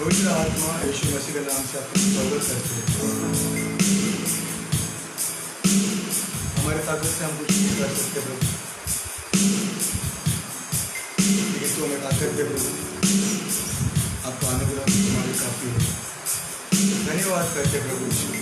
पवित्र आत्मा यीशु मसीह के नाम से आपका स्वागत करते हैं। हमारे ताकत से हम कुछ नहीं कर सकते प्रभु, लेकिन तू हमें ताकत दे प्रभु। आपका अनुग्रह हमारे काफी है। धन्यवाद करते प्रभु यीशु।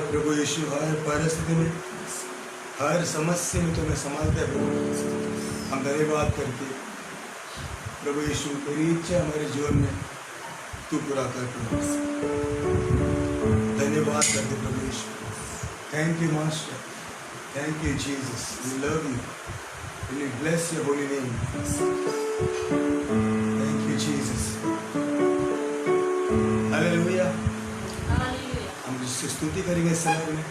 प्रभु यीशु। हर परिस्थिति में, हर समस्या में तुम्हें संभालते हैं प्रभु। हम धन्यवाद करते प्रभु यीशु। तेरी इच्छा हमारे जीवन में तू पूरा कर प्रभु। धन्यवाद करते प्रभु यीशु। Thank you master, thank you Jesus. We love you, we bless your holy name. Thank you Jesus. Hallelujah. हम जिसकी स्तुति करेंगे इस समय में।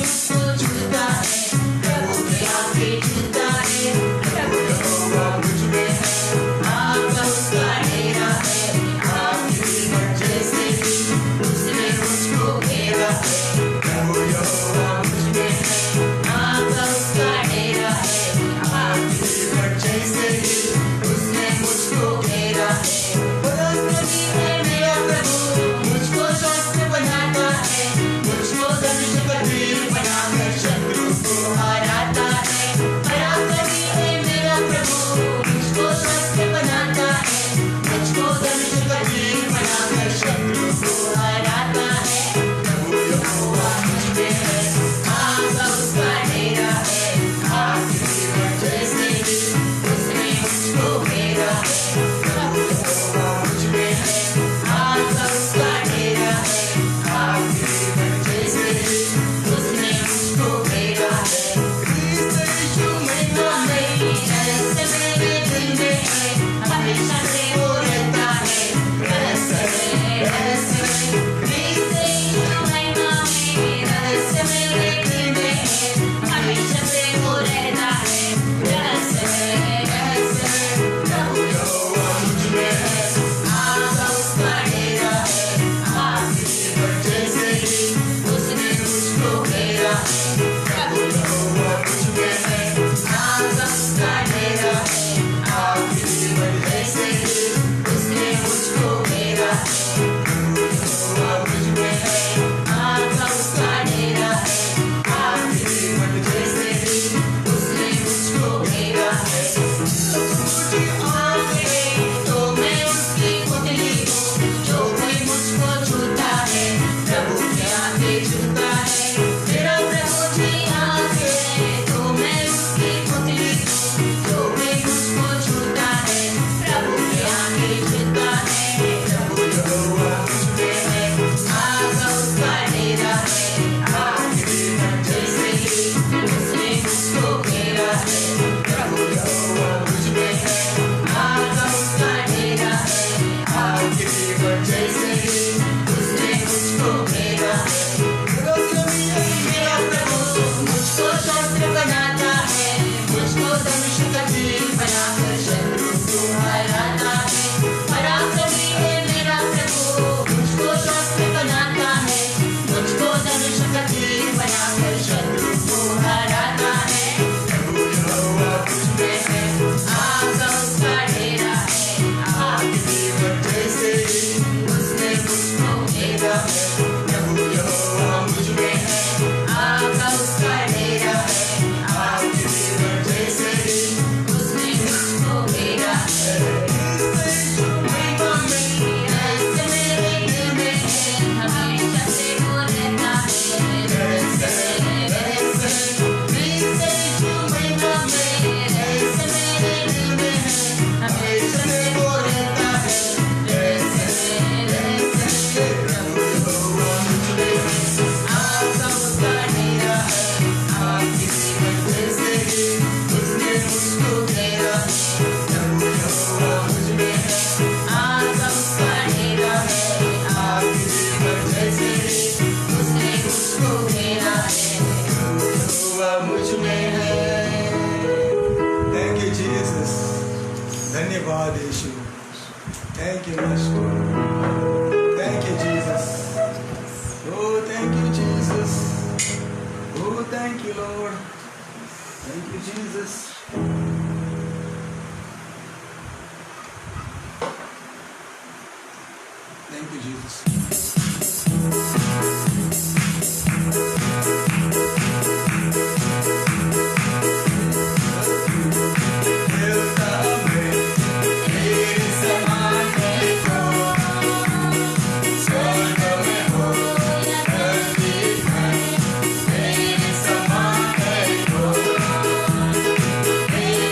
So घेरा है, प्रभु यहोवा मुझ में है, आग उसका डेरा है, आग की दीवार जैसे ही उसने मुझको घेरा है, प्रभु यहोवा मुझ में है, आग उसका डेरा है, आग की दीवार जैसे ही उसने मुझको घेरा है। मुझे आगे तो मैं उसकी पुतली हूँ, जो कोई मुझको छूता है प्रभु के आगे झुकता है। मेरा प्रभु जी आगे तो मैं उसकी पुतली हूँ, जो कोई मुझको छूता है प्रभु के आगे झुकता है। प्रभु यहोवा मुझ में है, आग उसका डेरा है, आग की दीवार जैसे ही उसने मुझको घेरा है, प्रभु यहोवा मुझ में है, आग उसका डेरा है, आग की दीवार जैसे ही उसने मुझको घेरा है। मेरा प्रभु मुझको शस्त्र बनाता है, मुझको धनुष का तीर बनाकर शत्रु को हराता है। पराक्रमी है मेरा प्रभु, मुझको शस्त्र बनाता है, मुझको धनुष का तीर बनाकर शत्रु को हराता है। प्रभु यहोवा मुझ में है, आग उसका डेरा है, आग की दीवार जैसे ही उसने मुझको घेरा है। प्रभु यहोवा मुझ में है, आग उसका डेरा है, आग की दीवार जैसे ही उसने मुझको घेरा है। महिमा में ऐसे मेरे दिल में है, हमेशा से वो रहता है, रहस्य महिमा में ऐसे मेरे दिल में है, हमेशा से वो रहता है, रहस्य प्रभु यहोवा मुझ में है, आग उसका डेरा है, आग की दीवार जैसे ही उसने मुझको घेरा है। प्रभु यहोवा मुझ में है, आग उसका डेरा है, आग की दीवार जैसे ही उसने मुझको घेरा है। प्रभु यहोवा मुझ में है। थैंक यू जीसस, धन्यवाद यीशु, thank you master, thank you Jesus, oh thank you Jesus, oh thank you lord, thank you Jesus. Thank you Jesus. देवता में मेरे समान है कौन, स्वर्ग में हो या धरती में, मेरे समान है कौन, मेरे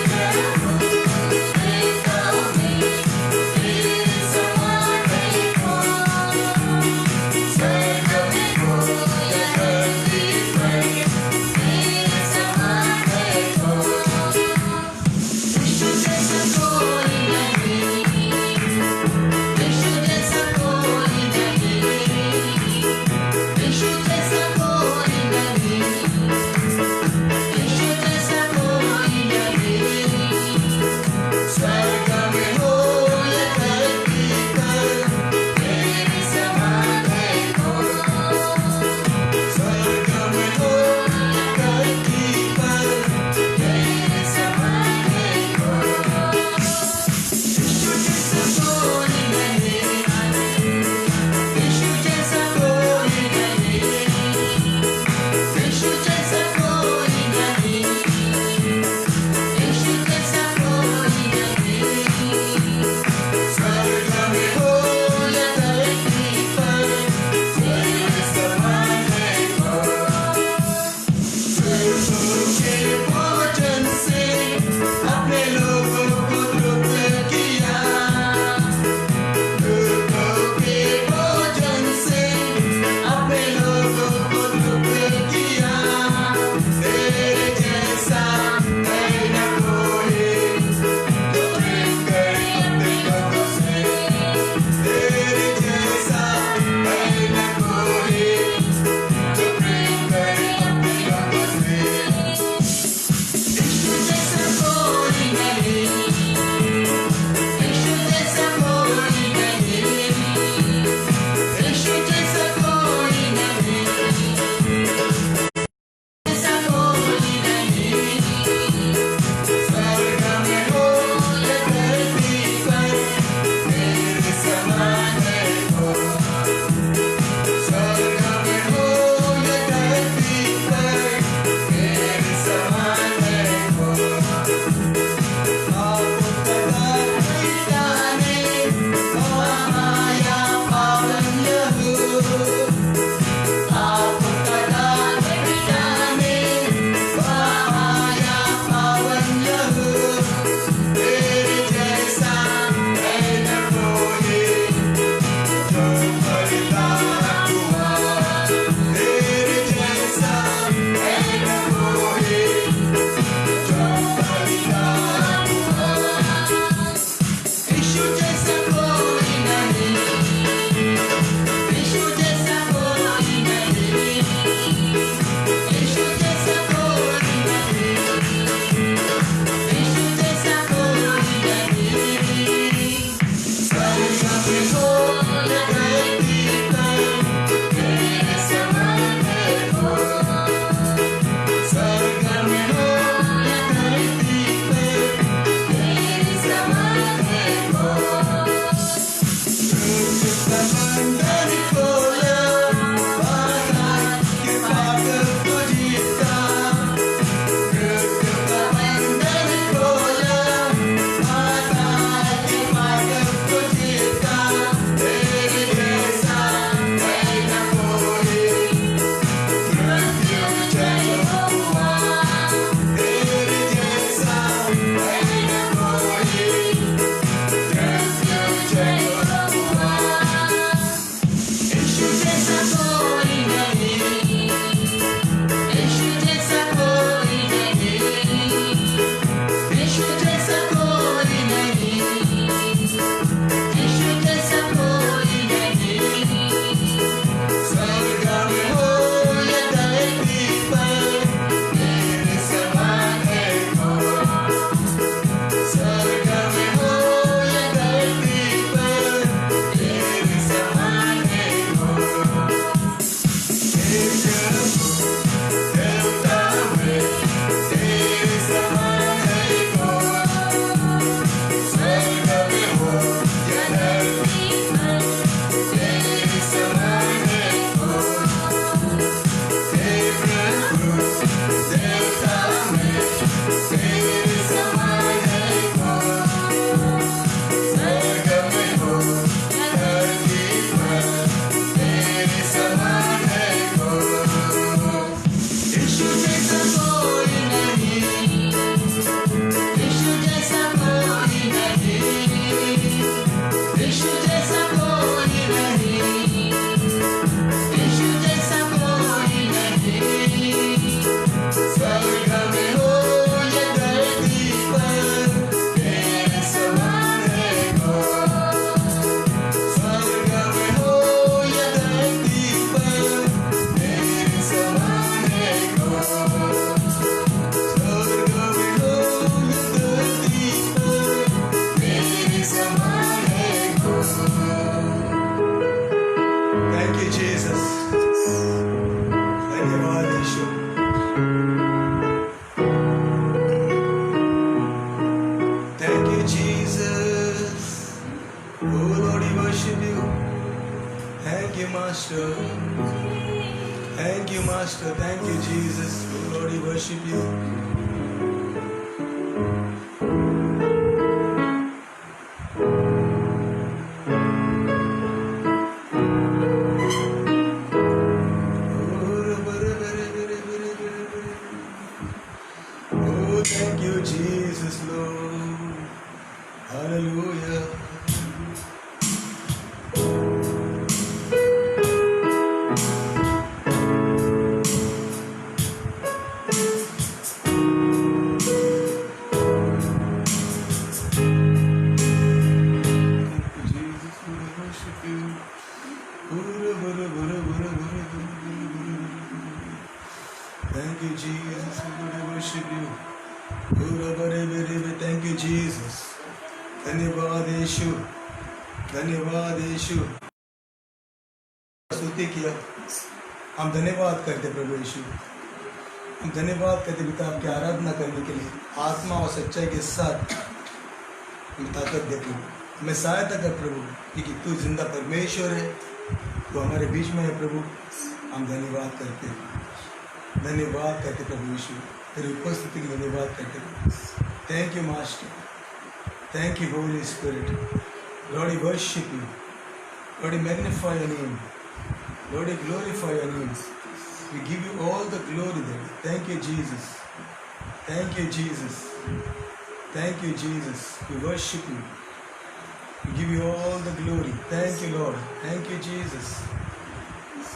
यीशु। Thank you, Jesus. Oh Lord, we worship you. Thank you, Master. Thank you, Master. Thank you, Jesus. Oh Lord, we worship you. Oh, thank you, Jesus, Lord. Hallelujah. Thank you, Jesus. We worship you. Thank you, Jesus. धन्यवाद यीशु, धन्यवाद यीशु। स्तुति किया, हम धन्यवाद करते प्रभु यीशु। हम धन्यवाद करते पिता आपकी आराधना करने के लिए आत्मा और सच्चाई के साथ हमें ताकत दे प्रभु, हमें सहायता कर प्रभु, क्योंकि तू जिंदा परमेश्वर है, तो हमारे बीच में है प्रभु। हम धन्यवाद करते हैं, धन्यवाद करते प्रभु यीशु, तेरी उपस्थिति की धन्यवाद करते। Thank you master, thank you Holi spirit. Lord, we worship you. Lord, we magnify your name. Lord, we glorify your name. We give you all the glory there. Thank you, Jesus. Thank you, Jesus. Thank you, Jesus. We worship you. We give you all the glory. Thank you, Lord. Thank you, Jesus.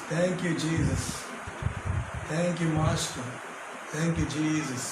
Thank you, Jesus. Thank you, Master. Thank you, Jesus.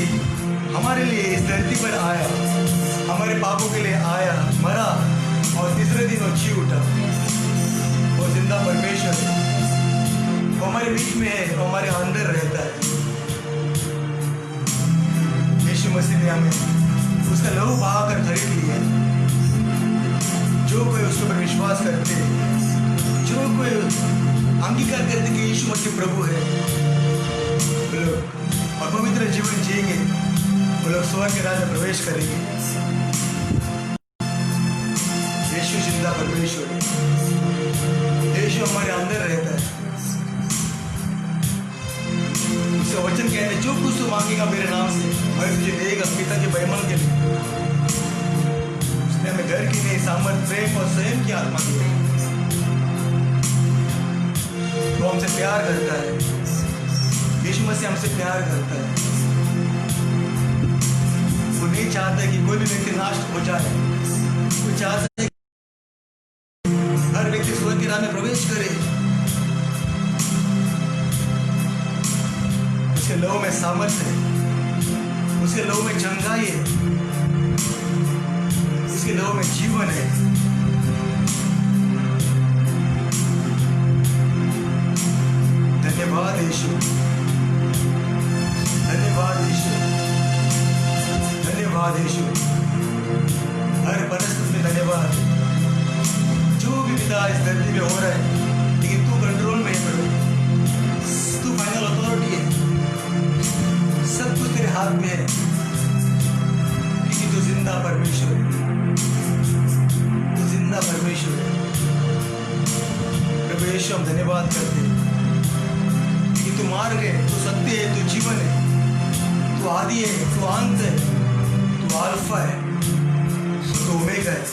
मसीह हमारे लिए इस धरती पर आया, हमारे पापों के लिए आया, मरा और तीसरे दिन वो जी उठा। वो जिंदा परमेश्वर है, वो हमारे बीच में है, वो हमारे अंदर रहता है। यीशु मसीह ने हमें उसका लहू बहाकर खरीद लिया। जो कोई उसके ऊपर विश्वास करते, जो कोई अंगीकार करते कि यीशु मसीह प्रभु है, वो लोग और पवित्र जीवन जिएंगे, वो लोग स्वर्ग के राज्य में प्रवेश करेंगे। यीशु जिंदा परमेश्वर है, यीशु हमारे अंदर रहता है। उसका वचन कहते हैं, जो कुछ तू मांगेगा मेरे नाम से मैं तुझे देगा, पिता के महिमा के लिए। उसने हमें घर की नहीं, सामर्थ, प्रेम और स्वयं की आत्मा दी है। वो हमसे प्यार करता है, यीशु मसीह हमसे प्यार करता है। वो नहीं चाहता कि कोई भी व्यक्ति नाश हो जाए, वो चाहता है हर व्यक्ति स्वर्ग के राह में प्रवेश करे। उसके लहू में सामर्थ्य है, उसके लहू में चंगाई है, उसके लहू में जीवन है। धन्यवाद यीशु, धन्यवाद यीशु, धन्यवाद यीशु। हर परिस्थिति में धन्यवाद। जो भी पिता इस धरती में हो रहा है, लेकिन तू कंट्रोल में है प्रभु, तू फाइनल अथॉरिटी है, सब कुछ तेरे हाथ में है, क्योंकि तू जिंदा परमेश्वर है, तू जिंदा परमेश्वर है। प्रभु यीशु हम धन्यवाद करते हैं कि तू मार्ग है, तू सत्य है, तू जीवन है, तू आदि है, तू अंत है, तू अल्फा है, तू ओमेगा है।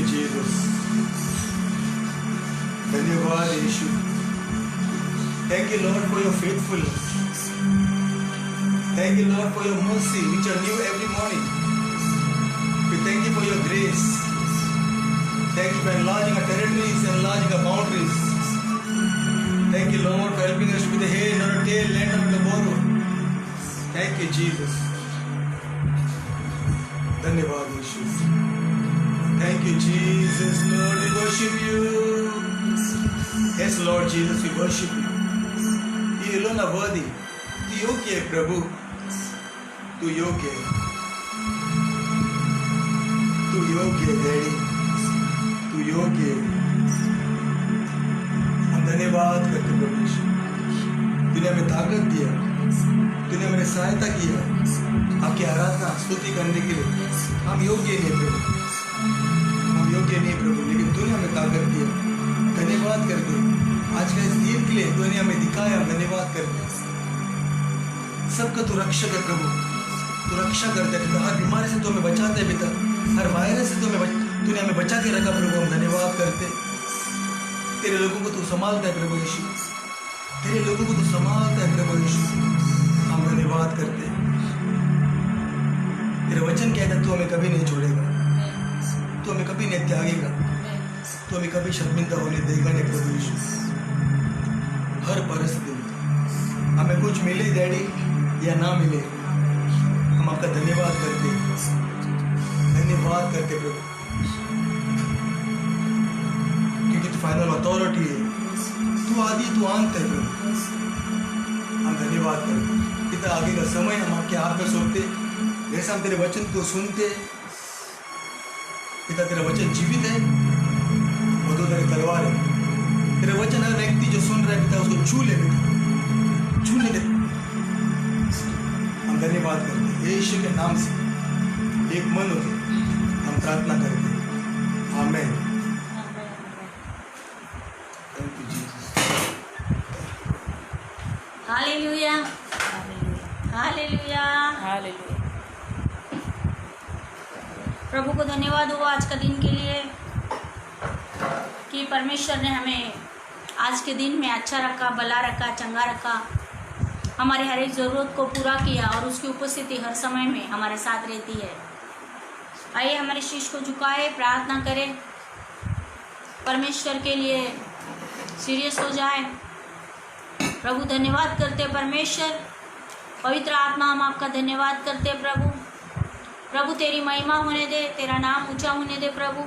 यू जीसस, धन्यवाद यीशु। Thank you lord for your faithfulness, thank you lord for your mercy which are new every morning. We thank you for your grace, thank you for enlarging our territories, enlarging our boundaries. Thank you Lord for helping us to be the head, not a tail, lend not to borrow. Thank you Jesus, धन्यवाद यीशु। Thank you Jesus, Lord, we worship you. Yes Lord Jesus, we worship you. You alone are worthy. तू योग्य है प्रभु, तू योग्य है, तू योग्य है डैडी, तू योग्य है। हम धन्यवाद करते प्रभु यीशु, तूने हमें ताकत दिया, तूने हमें सहायता किया आपकी आराधना स्तुति करने के लिए। हम योग्य नहीं प्रभु, हम योग्य नहीं प्रभु, लेकिन तूने हमें ताकत दिया। धन्यवाद करते आज का इस दिन के लिए तूने हमें दिखाया, हम धन्यवाद करते। सबका तू रक्षक है प्रभु, तू रक्षा करते पिता, हर बीमारी से तू हमें बचाते पिता, हर वायरस से तूने हमें बचा के रखा प्रभु, हम धन्यवाद करते। तेरे लोगों को तू संभालता है प्रभु यीशु, तेरे लोगों को तू संभालता है प्रभु यीशु, हम धन्यवाद करते। तेरे वचन कहता है तू हमें कभी नहीं छोड़ेगा, तू हमें कभी नहीं त्यागेगा, तू हमें कभी शर्मिंदा होने देगा नहीं प्रभु यीशु। हर परिस्थिति में हमें कुछ मिले डैडी या ना मिले, हम आपका धन्यवाद करते, धन्यवाद करते प्रभु, क्योंकि तू फाइनल अथॉरिटी है, तू आदि तू अंत है प्रभु। हम धन्यवाद करते पिता, आगे का समय हम आपके हाथ में सौंपते, जैसा हम तेरे वचन को सुनते पिता, तेरा वचन जीवित है, वो दो तेरे तलवार है। तेरे वचन हर व्यक्ति जो सुन रहा है पिता उसको छू ले पिता, छू ले। हम धन्यवाद करते यीशु के नाम से एक मन होते हम प्रार्थना करते, amen. Thank you Jesus, hallelujah, hallelujah, hallelujah. प्रभु को धन्यवाद हुआ आज का दिन के लिए कि परमेश्वर ने हमें आज के दिन में अच्छा रखा, भला रखा, चंगा रखा, हमारे हर एक ज़रूरत को पूरा किया और उसकी उपस्थिति हर समय में हमारे साथ रहती है। आइए हमारे शीश को झुकाए, प्रार्थना करें, परमेश्वर के लिए सीरियस हो जाए। प्रभु धन्यवाद करते परमेश्वर, पवित्र आत्मा हम आपका धन्यवाद करते प्रभु। प्रभु तेरी महिमा होने दे, तेरा नाम ऊंचा होने दे प्रभु,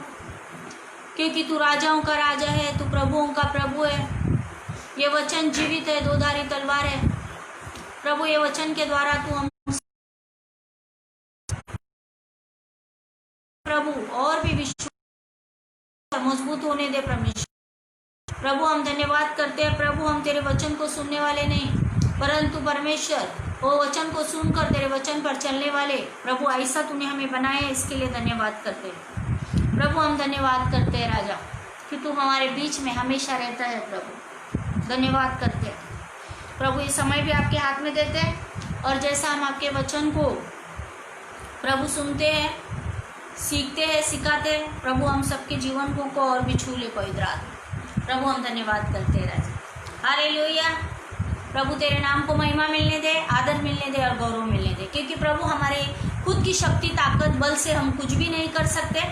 क्योंकि तू राजाओं का राजा है, तू प्रभुओं का प्रभु है। ये वचन जीवित है, दोधारी तलवार है प्रभु। ये वचन के द्वारा तू हम प्रभु और भी विश्वास मजबूत होने दे परमेश्वर। प्रभु हम धन्यवाद करते हैं प्रभु, हम तेरे वचन को सुनने वाले नहीं परंतु परमेश्वर वो वचन को सुनकर तेरे वचन पर चलने वाले प्रभु, ऐसा तूने हमें बनाया है, इसके लिए धन्यवाद करते हैं प्रभु। हम धन्यवाद करते हैं राजा कि तू हमारे बीच में हमेशा रहता है प्रभु। धन्यवाद करते हैं प्रभु, ये समय भी आपके हाथ में देते हैं और जैसा हम आपके वचन को प्रभु सुनते हैं, सीखते हैं, सिखाते हैं प्रभु, हम सबके जीवन को और भी छू ले पवित्र आत्मा। प्रभु हम धन्यवाद करते हैं राजा। हालेलुया प्रभु, तेरे नाम को महिमा मिलने दे, आदर मिलने दे और गौरव मिलने दे, क्योंकि प्रभु हमारे खुद की शक्ति ताकत बल से हम कुछ भी नहीं कर सकते,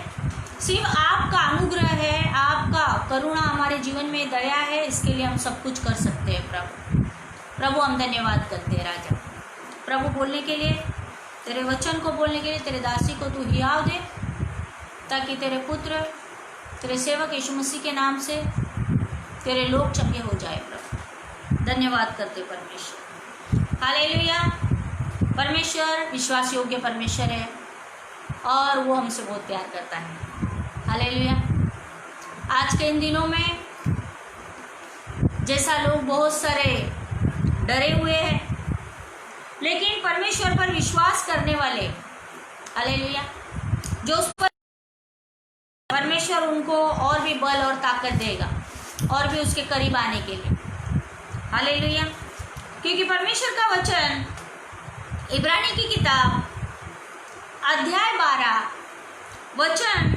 सिर्फ आपका अनुग्रह है, आपका करुणा हमारे जीवन में दया है, इसके लिए हम सब कुछ कर सकते हैं प्रभु। प्रभु हम धन्यवाद करते हैं राजा। प्रभु बोलने के लिए, तेरे वचन को बोलने के लिए तेरे दासी को तू हियाव दे, ताकि तेरे पुत्र, तेरे सेवक यीशु मसीह के नाम से तेरे लोग चंगे हो जाए प्रभु। धन्यवाद करते परमेश्वर। हालेलुया। परमेश्वर विश्वास योग्य परमेश्वर है और वो हमसे बहुत प्यार करता है। हालेलुया। आज के इन दिनों में जैसा लोग बहुत सारे डरे हुए हैं, लेकिन परमेश्वर पर विश्वास करने वाले, हालेलुया, जो उस पर परमेश्वर उनको और भी बल और ताकत देगा और भी उसके करीब आने के लिए। हालेलुया। क्योंकि परमेश्वर का वचन इब्रानी की किताब अध्याय 12 वचन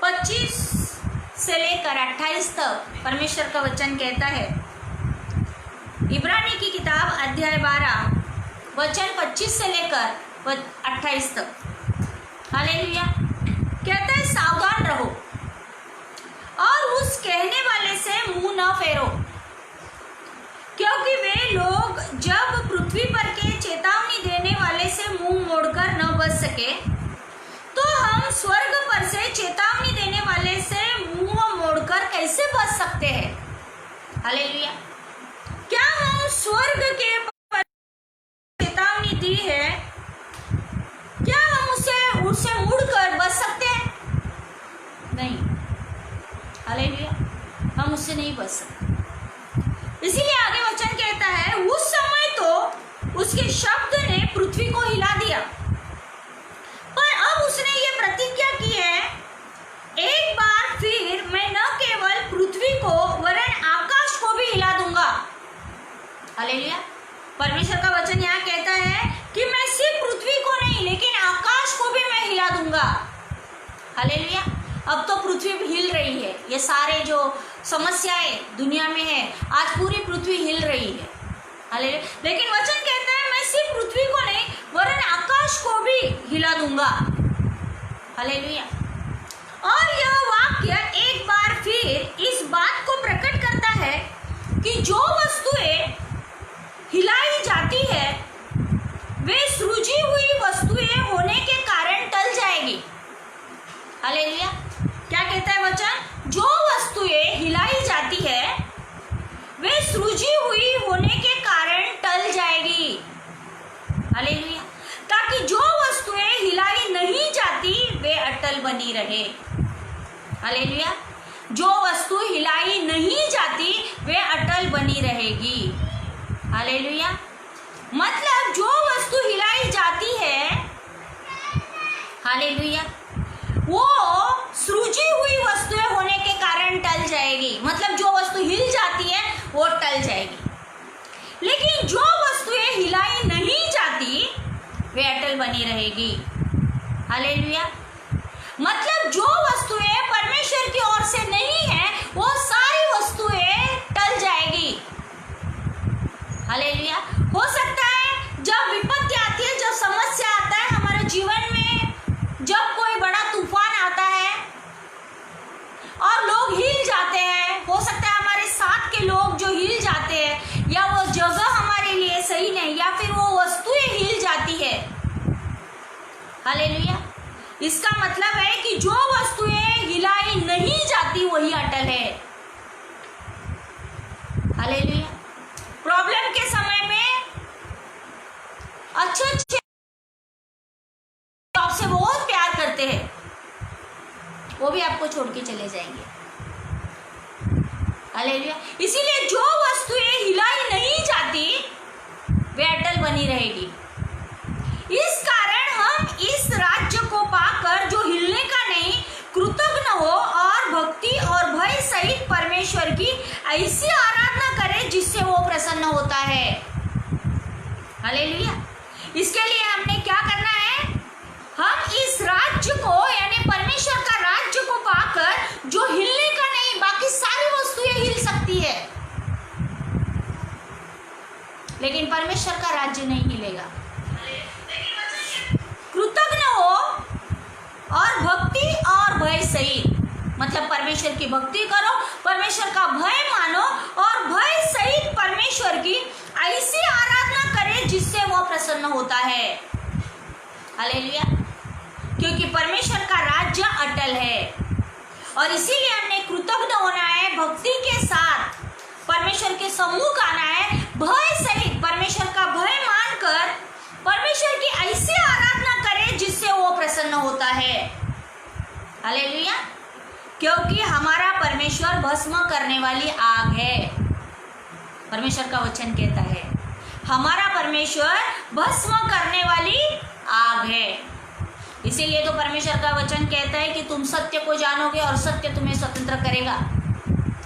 25 25 से लेकर 28 तक परमेश्वर का वचन कहता है। इब्रानी की किताब अध्याय 12 वचन 25 से लेकर 28 तक। हालेलुया। कहता है, सावधान रहो और उस कहने वाले से मुंह न फेरो, क्योंकि वे लोग जब पृथ्वी पर के चेतावनी देने वाले से मुंह मोड़कर न बच सके, तो हम स्वर्ग पर से चेतावनी देने वाले से मुंह मोड़कर कैसे बच सकते हैं? हालेलुया। क्या हम स्वर्ग के चेतावनी दी है, क्या हम उससे मुड़कर बच सकते हैं? नहीं। हालेलुया। हम उससे नहीं बच सकते। इसीलिए आगे वचन कहता है, उस समय तो उसके शब्द ने पृथ्वी को हिला दिया, पर अब उसने ये प्रतिज्ञा की है, एक बार फिर मैं न केवल पृथ्वी को वरन आकाश को भी हिला दूंगा। हालेलुया। परमेश्वर का वचन यहाँ कहता है कि मैं सिर्फ पृथ्वी को नहीं लेकिन आकाश को भी मैं हिला दूंगा। हालेलुया। अब तो पृथ्वी हिल रही है, ये सारे जो समस्याएं दुनिया में है, आज पूरी पृथ्वी हिल रही है। हालेलुया। लेकिन वचन कहता है, मैं सिर्फ पृथ्वी को नहीं वरन आकाश को भी हिला दूंगा। हालेलुया। और यह वाक्य एक बार फिर इस बात को प्रकट करता है कि जो वस्तुएं हिलाई जाती है वे सृजी हुई वस्तुएं होने के कारण टल जाएगी। हालेलुया। क्या कहता है वचन? जो वस्तुएं हिलाई जाती है वे सृजी हुई होने के कारण टल जाएगी। हालेलुया। ताकि जो वस्तुएं हिलाई नहीं जाती वे अटल बनी रहे। हालेलुया। जो वस्तु हिलाई नहीं जाती वे अटल बनी रहेगी। हालेलुया। मतलब जो वस्तु हिलाई जाती है, हालेलुया, वो सृजी हुई वस्तुएं होने के कारण टल जाएगी। मतलब जो वस्तु हिल जाती है वो टल जाएगी, लेकिन जो वस्तुएं हिलाई नहीं जाती वे अटल बनी रहेगी। हालेलुया। मतलब जो वस्तुएं परमेश्वर की ओर से नहीं है वो सारी वस्तुएं टल जाएगी। हालेलुया। हो सकता है जब विपत्ति आती है, जब समस्या आता है हमारे जीवन में, जब कोई बड़ा तूफान आता है और लोग हिल जाते हैं, हो सकता है हमारे साथ के लोग जो हिल जाते हैं, या वो जगह हमारे लिए सही नहीं, या फिर वो वस्तुएं हिल जाती है। हालेलुया। इसका मतलब है कि जो वस्तुएं हिलाई नहीं जाती वही अटल है। हालेलुया। प्रॉब्लम के समय में अच्छे आपसे बहुत प्यार करते हैं, वो भी आपको छोड़ के चले जाएंगे। हालेलुया। इसीलिए जो वस्तुएं हिलाई नहीं जाती वे अटल बनी रहेगी। इस कारण हम इस राज्य को पाकर जो हिलने का नहीं, कृतज्ञ हो और भक्ति और भय सहित परमेश्वर की ऐसी आराधना करें जिससे वो प्रसन्न होता है। हालेलुया। इसके लिए हमने क्या करना है? हम इस राज्य को यानी परमेश्वर का राज्य को पाकर जो हिलने का नहीं, बाकी सारी वस्तुएं हिल सकती है, लेकिन परमेश्वर का राज्य नहीं हिलेगा। कृतज्ञ हो और भक्ति और भय सहित, मतलब परमेश्वर की भक्ति करो, परमेश्वर का भय मानो और भय सहित परमेश्वर की ऐसी आराधना करें जिससे वो प्रसन्न होता है। हालेलुया। क्योंकि परमेश्वर का राज्य अटल है और इसीलिए हमने कृतज्ञ होना है, भक्ति के साथ परमेश्वर के सम्मुख आना है, भय सहित परमेश्वर का भय मानकर परमेश्वर की ऐसी आराधना करें जिससे वो प्रसन्न होता है। हालेलुया। क्योंकि हमारा परमेश्वर भस्म करने वाली आग है। परमेश्वर का वचन कहता है हमारा परमेश्वर भस्म करने वाली आग है। इसीलिए तो परमेश्वर का वचन कहता है कि तुम सत्य को जानोगे और सत्य तुम्हें स्वतंत्र करेगा।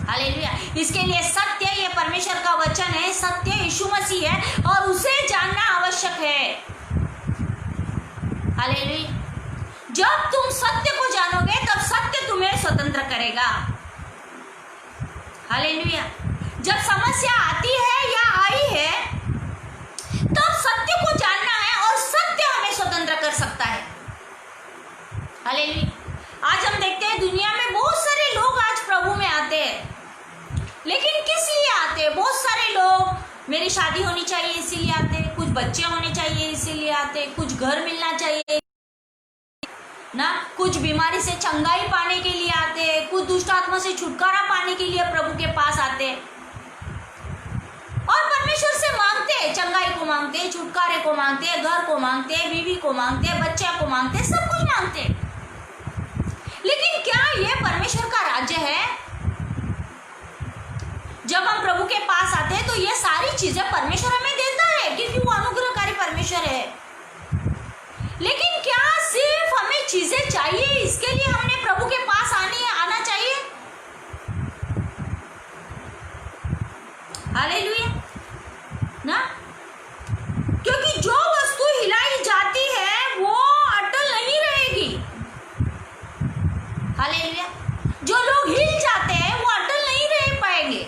हालेलुया। इसके लिए सत्य, ये परमेश्वर का वचन है, सत्य यीशु मसीह है और उसे जानना आवश्यक है। हालेलुया। जब तुम सत्य को जानोगे तब सत्य तुम्हें स्वतंत्र करेगा। हालेलुया। जब समस्या आती है या आई है तब सत्य को जानना है और सत्य हमें स्वतंत्र कर सकता है। हालेलुया। आज हम देखते हैं दुनिया में बहुत सारे लोग आज प्रभु में आते हैं, लेकिन किस लिए आते हैं? बहुत सारे लोग मेरी शादी होनी चाहिए इसीलिए आते हैं, कुछ बच्चे होने चाहिए इसीलिए आते हैं, कुछ घर मिलना चाहिए ना, कुछ बीमारी से चंगाई पाने के लिए आते हैं, कुछ दुष्ट आत्मा से छुटकारा पाने के लिए प्रभु के पास आते हैं और परमेश्वर से मांगते हैं, चंगाई को मांगते हैं, छुटकारे को मांगते हैं, घर को मांगते हैं, बीवी को मांगते हैं, बच्चा को मांगते हैं, सब कुछ मांगते हैं। लेकिन क्या ये परमेश्वर का राज्य है? जब हम प्रभु के पास आते हैं तो ये सारी चीजें परमेश्वर हमें देता है क्योंकि वो अनुग्रहकारी परमेश्वर है। लेकिन क्या सिर्फ हमें चीजें चाहिए इसके लिए हमने प्रभु के पास आना चाहिए? हालेलुया ना, क्योंकि जो वस्तु हिलाई जाती है वो अटल नहीं रहेगी। हालेलुया। जो लोग हिल जाते हैं वो अटल नहीं रह पाएंगे।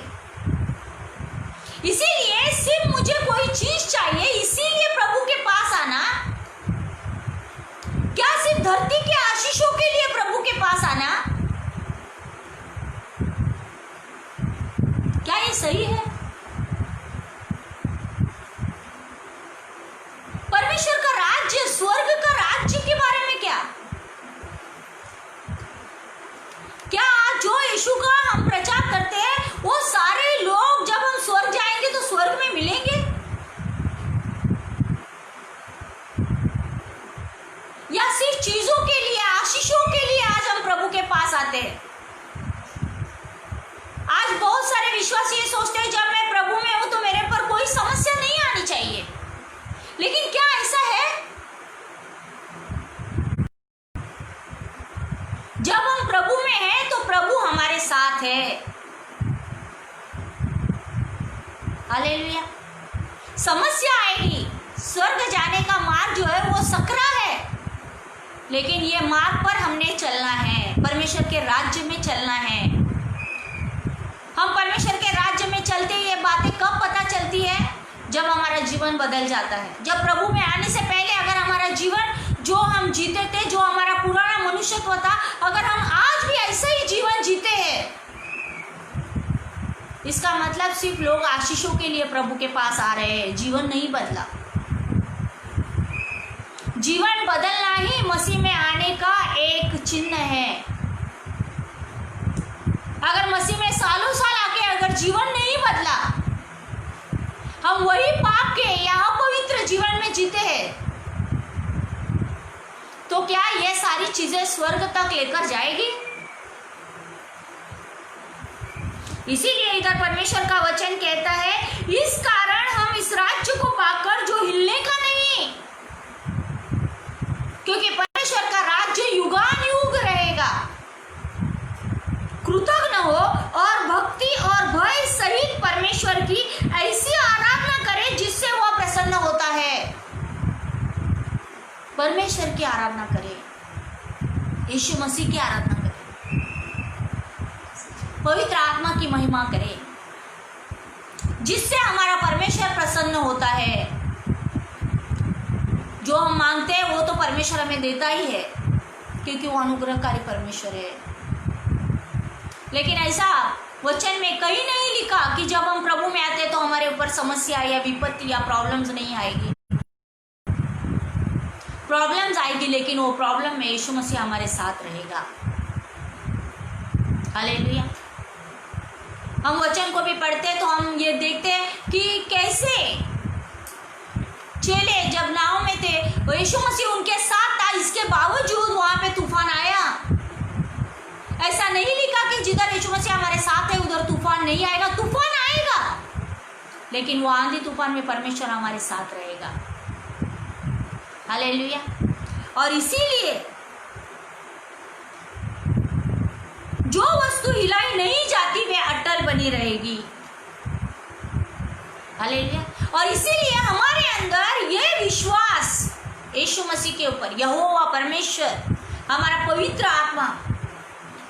इसीलिए सिर्फ मुझे कोई चीज चाहिए इसीलिए प्रभु के पास आना, क्या सिर्फ धरती के आशीषों के लिए प्रभु के पास आना, क्या ये सही है? परमेश्वर का राज्य, स्वर्ग का राज्य के बारे में क्या जो यीशु का हम प्रचार करते हैं वो सारे लोग जब हम स्वर्ग जाएंगे तो स्वर्ग में मिलेंगे? या सिर्फ चीजों के लिए, आशीषों के लिए आज हम प्रभु के पास आते हैं? आज बहुत सारे विश्वासी ये सोचते हैं जब मैं प्रभु में हूं तो मेरे पर कोई समस्या नहीं आनी चाहिए, लेकिन क्या ऐसा है? जब हम प्रभु में हैं तो प्रभु हमारे साथ है। हालेलुया। समस्या आएगी, स्वर्ग जाने का मार्ग जो है वो सकरा है, लेकिन ये मार्ग पर हमने चलना है, परमेश्वर के राज्य में चलना है। हम परमेश्वर के राज्य में चलते ये बातें कब पता चलती है? जब हमारा जीवन बदल जाता है। जब प्रभु में आने से पहले अगर हमारा जीवन जो हम जीते थे, जो हमारा पुराना मनुष्यत्व था, अगर हम आज भी ऐसा ही जीवन जीते हैं, इसका मतलब सिर्फ लोग आशीषों के लिए प्रभु के पास आ रहे हैं, जीवन नहीं बदला। जीवन बदलना ही मसीह में आने का एक चिन्ह है। अगर मसीह में सालों साल आके अगर जीवन नहीं बदला, हम वही पाप के या अपवित्र जीवन में जीते हैं, तो क्या ये सारी चीजें स्वर्ग तक लेकर जाएगी? इसीलिए इधर परमेश्वर का वचन कहता है, इस कारण हम इस राज्य को पाकर जो हिलने का नहीं, क्योंकि परमेश्वर का राज्य युगानुयुग रहेगा। कृतज्ञ हो और भक्ति और भय सहित परमेश्वर की ऐसी आराधना करें जिससे वह प्रसन्न होता है। परमेश्वर की आराधना करें, यीशु मसीह की आराधना करें, पवित्र आत्मा की महिमा करें, जिससे हमारा परमेश्वर प्रसन्न होता है। जो हम मांगते हैं वो तो परमेश्वर हमें देता ही है क्योंकि वो अनुग्रहकारी परमेश्वर है। लेकिन ऐसा वचन में कहीं नहीं लिखा कि जब हम प्रभु में आते हैं तो हमारे ऊपर समस्या या विपत्ति या प्रॉब्लम्स नहीं आएगी। प्रॉब्लम्स आएगी, लेकिन वो प्रॉब्लम में यीशु मसीह हमारे साथ रहेगा। हालेलुया। हम वचन को भी पढ़ते हैं तो हम ये देखते हैं कि कैसे चेले जब नाव में थे, वो यीशु मसीह उनके साथ था, इसके बावजूद वहां पे तूफान आया। ऐसा नहीं लिखा कि जिधर यीशु मसीह हमारे साथ है उधर तूफान नहीं आएगा, तूफान आएगा, लेकिन वो आंधी तूफान में परमेश्वर हमारे साथ रहेगा। हालेलुया। और इसीलिए जो वस्तु हिलाई नहीं जाती वे अटल बनी रहेगी। हालेलुया। और इसीलिए हमारे अंदर ये विश्वास यीशु मसीह के ऊपर, यहोवा परमेश्वर, हमारा पवित्र आत्मा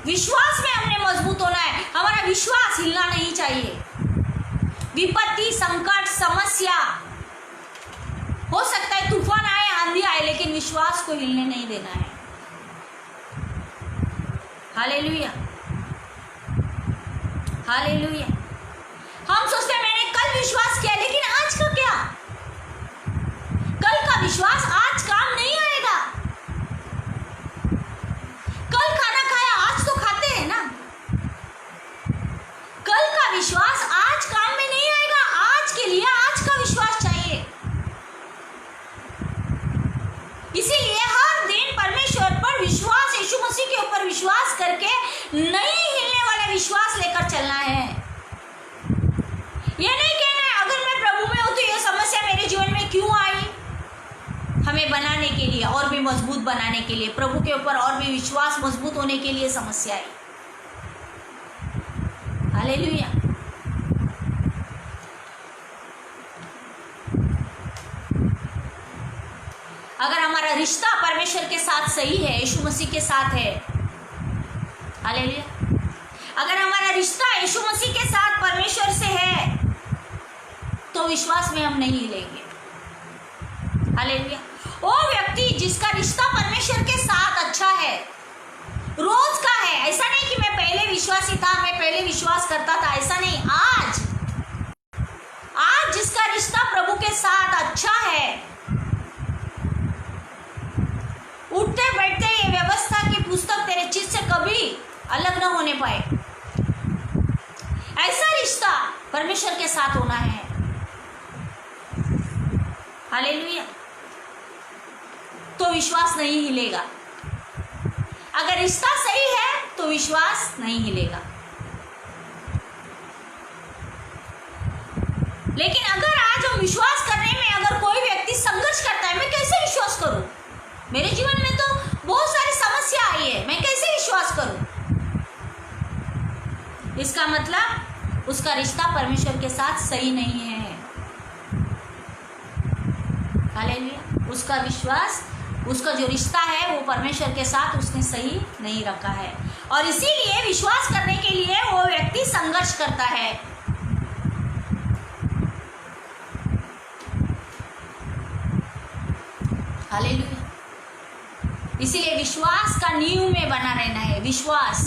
विश्वास में हमने मजबूत होना है। हमारा विश्वास हिलना नहीं चाहिए। विपत्ति, संकट, समस्या हो सकता है, तूफान आए, आंधी आए, लेकिन विश्वास को हिलने नहीं देना है। Hallelujah, hallelujah. हम सोचते हैं मैंने कल विश्वास किया, लेकिन आज का क्या? कल का विश्वास आज काम नहीं आएगा। कल खाना खाया, आज तो खाते हैं ना। कल का विश्वास आज काम में नहीं आएगा। आज के लिए आज का विश्वास चाहिए। इसीलिए हर दिन परमेश्वर पर विश्वास, यीशु मसीह के ऊपर विश्वास करके नहीं हिलने वाला विश्वास लेकर चलना है। ये नहीं कहना है अगर मैं प्रभु में हूं तो ये समस्या मेरे जीवन में क्यों आई। हमें बनाने के लिए, और भी मजबूत बनाने के लिए, प्रभु के ऊपर और भी विश्वास मजबूत होने के लिए समस्या आई। हालेलुया। अगर हमारा रिश्ता परमेश्वर के साथ सही है, यीशु मसीह के साथ है, हालेलुया, अगर हमारा रिश्ता यीशु मसीह के साथ परमेश्वर से है, तो विश्वास में हम नहीं हिलेंगे। हालेलुया। वो व्यक्ति जिसका रिश्ता परमेश्वर के साथ अच्छा है, रोज का है, ऐसा नहीं कि मैं पहले विश्वासी था, मैं पहले विश्वास करता था, ऐसा नहीं। आज जिसका रिश्ता प्रभु के साथ अच्छा है, उठते बैठते ये व्यवस्था की पुस्तक तेरे चित्त से कभी अलग न होने पाए, ऐसा रिश्ता परमेश्वर के साथ होना है। हालेलुया। तो विश्वास नहीं हिलेगा। अगर रिश्ता सही है तो विश्वास नहीं हिलेगा। लेकिन अगर आज हम विश्वास करने में अगर कोई व्यक्ति संघर्ष करता है, मैं कैसे विश्वास करूं? मेरे जीवन में तो बहुत सारी समस्या आई है, मैं कैसे विश्वास करूं? इसका मतलब उसका रिश्ता परमेश्वर के साथ सही नहीं है। हालेलुया। उसका विश्वास, उसका जो रिश्ता है वो परमेश्वर के साथ उसने सही नहीं रखा है, और इसीलिए विश्वास करने के लिए वो व्यक्ति संघर्ष करता है। हालेलुया। इसीलिए विश्वास का नींव में बना रहना है, विश्वास,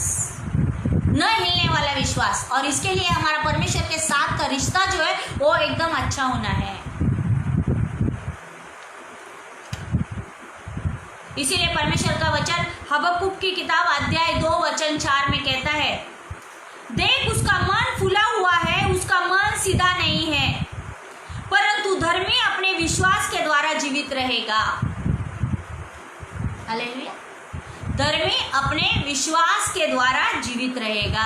न हिलने वाला विश्वास। और इसके लिए हमारा परमेश्वर के साथ का रिश्ता जो है वो एकदम अच्छा होना है। इसीलिए परमेश्वर का वचन हबक्कुक की किताब अध्याय 2 वचन 4 में कहता है, देख उसका मन फूला हुआ है, उसका मन सीधा नहीं है, परंतु धर्मी अपने विश्वास के द्वारा जीवित रहेगा। हालेलुया। धर्मी अपने विश्वास के द्वारा जीवित रहेगा।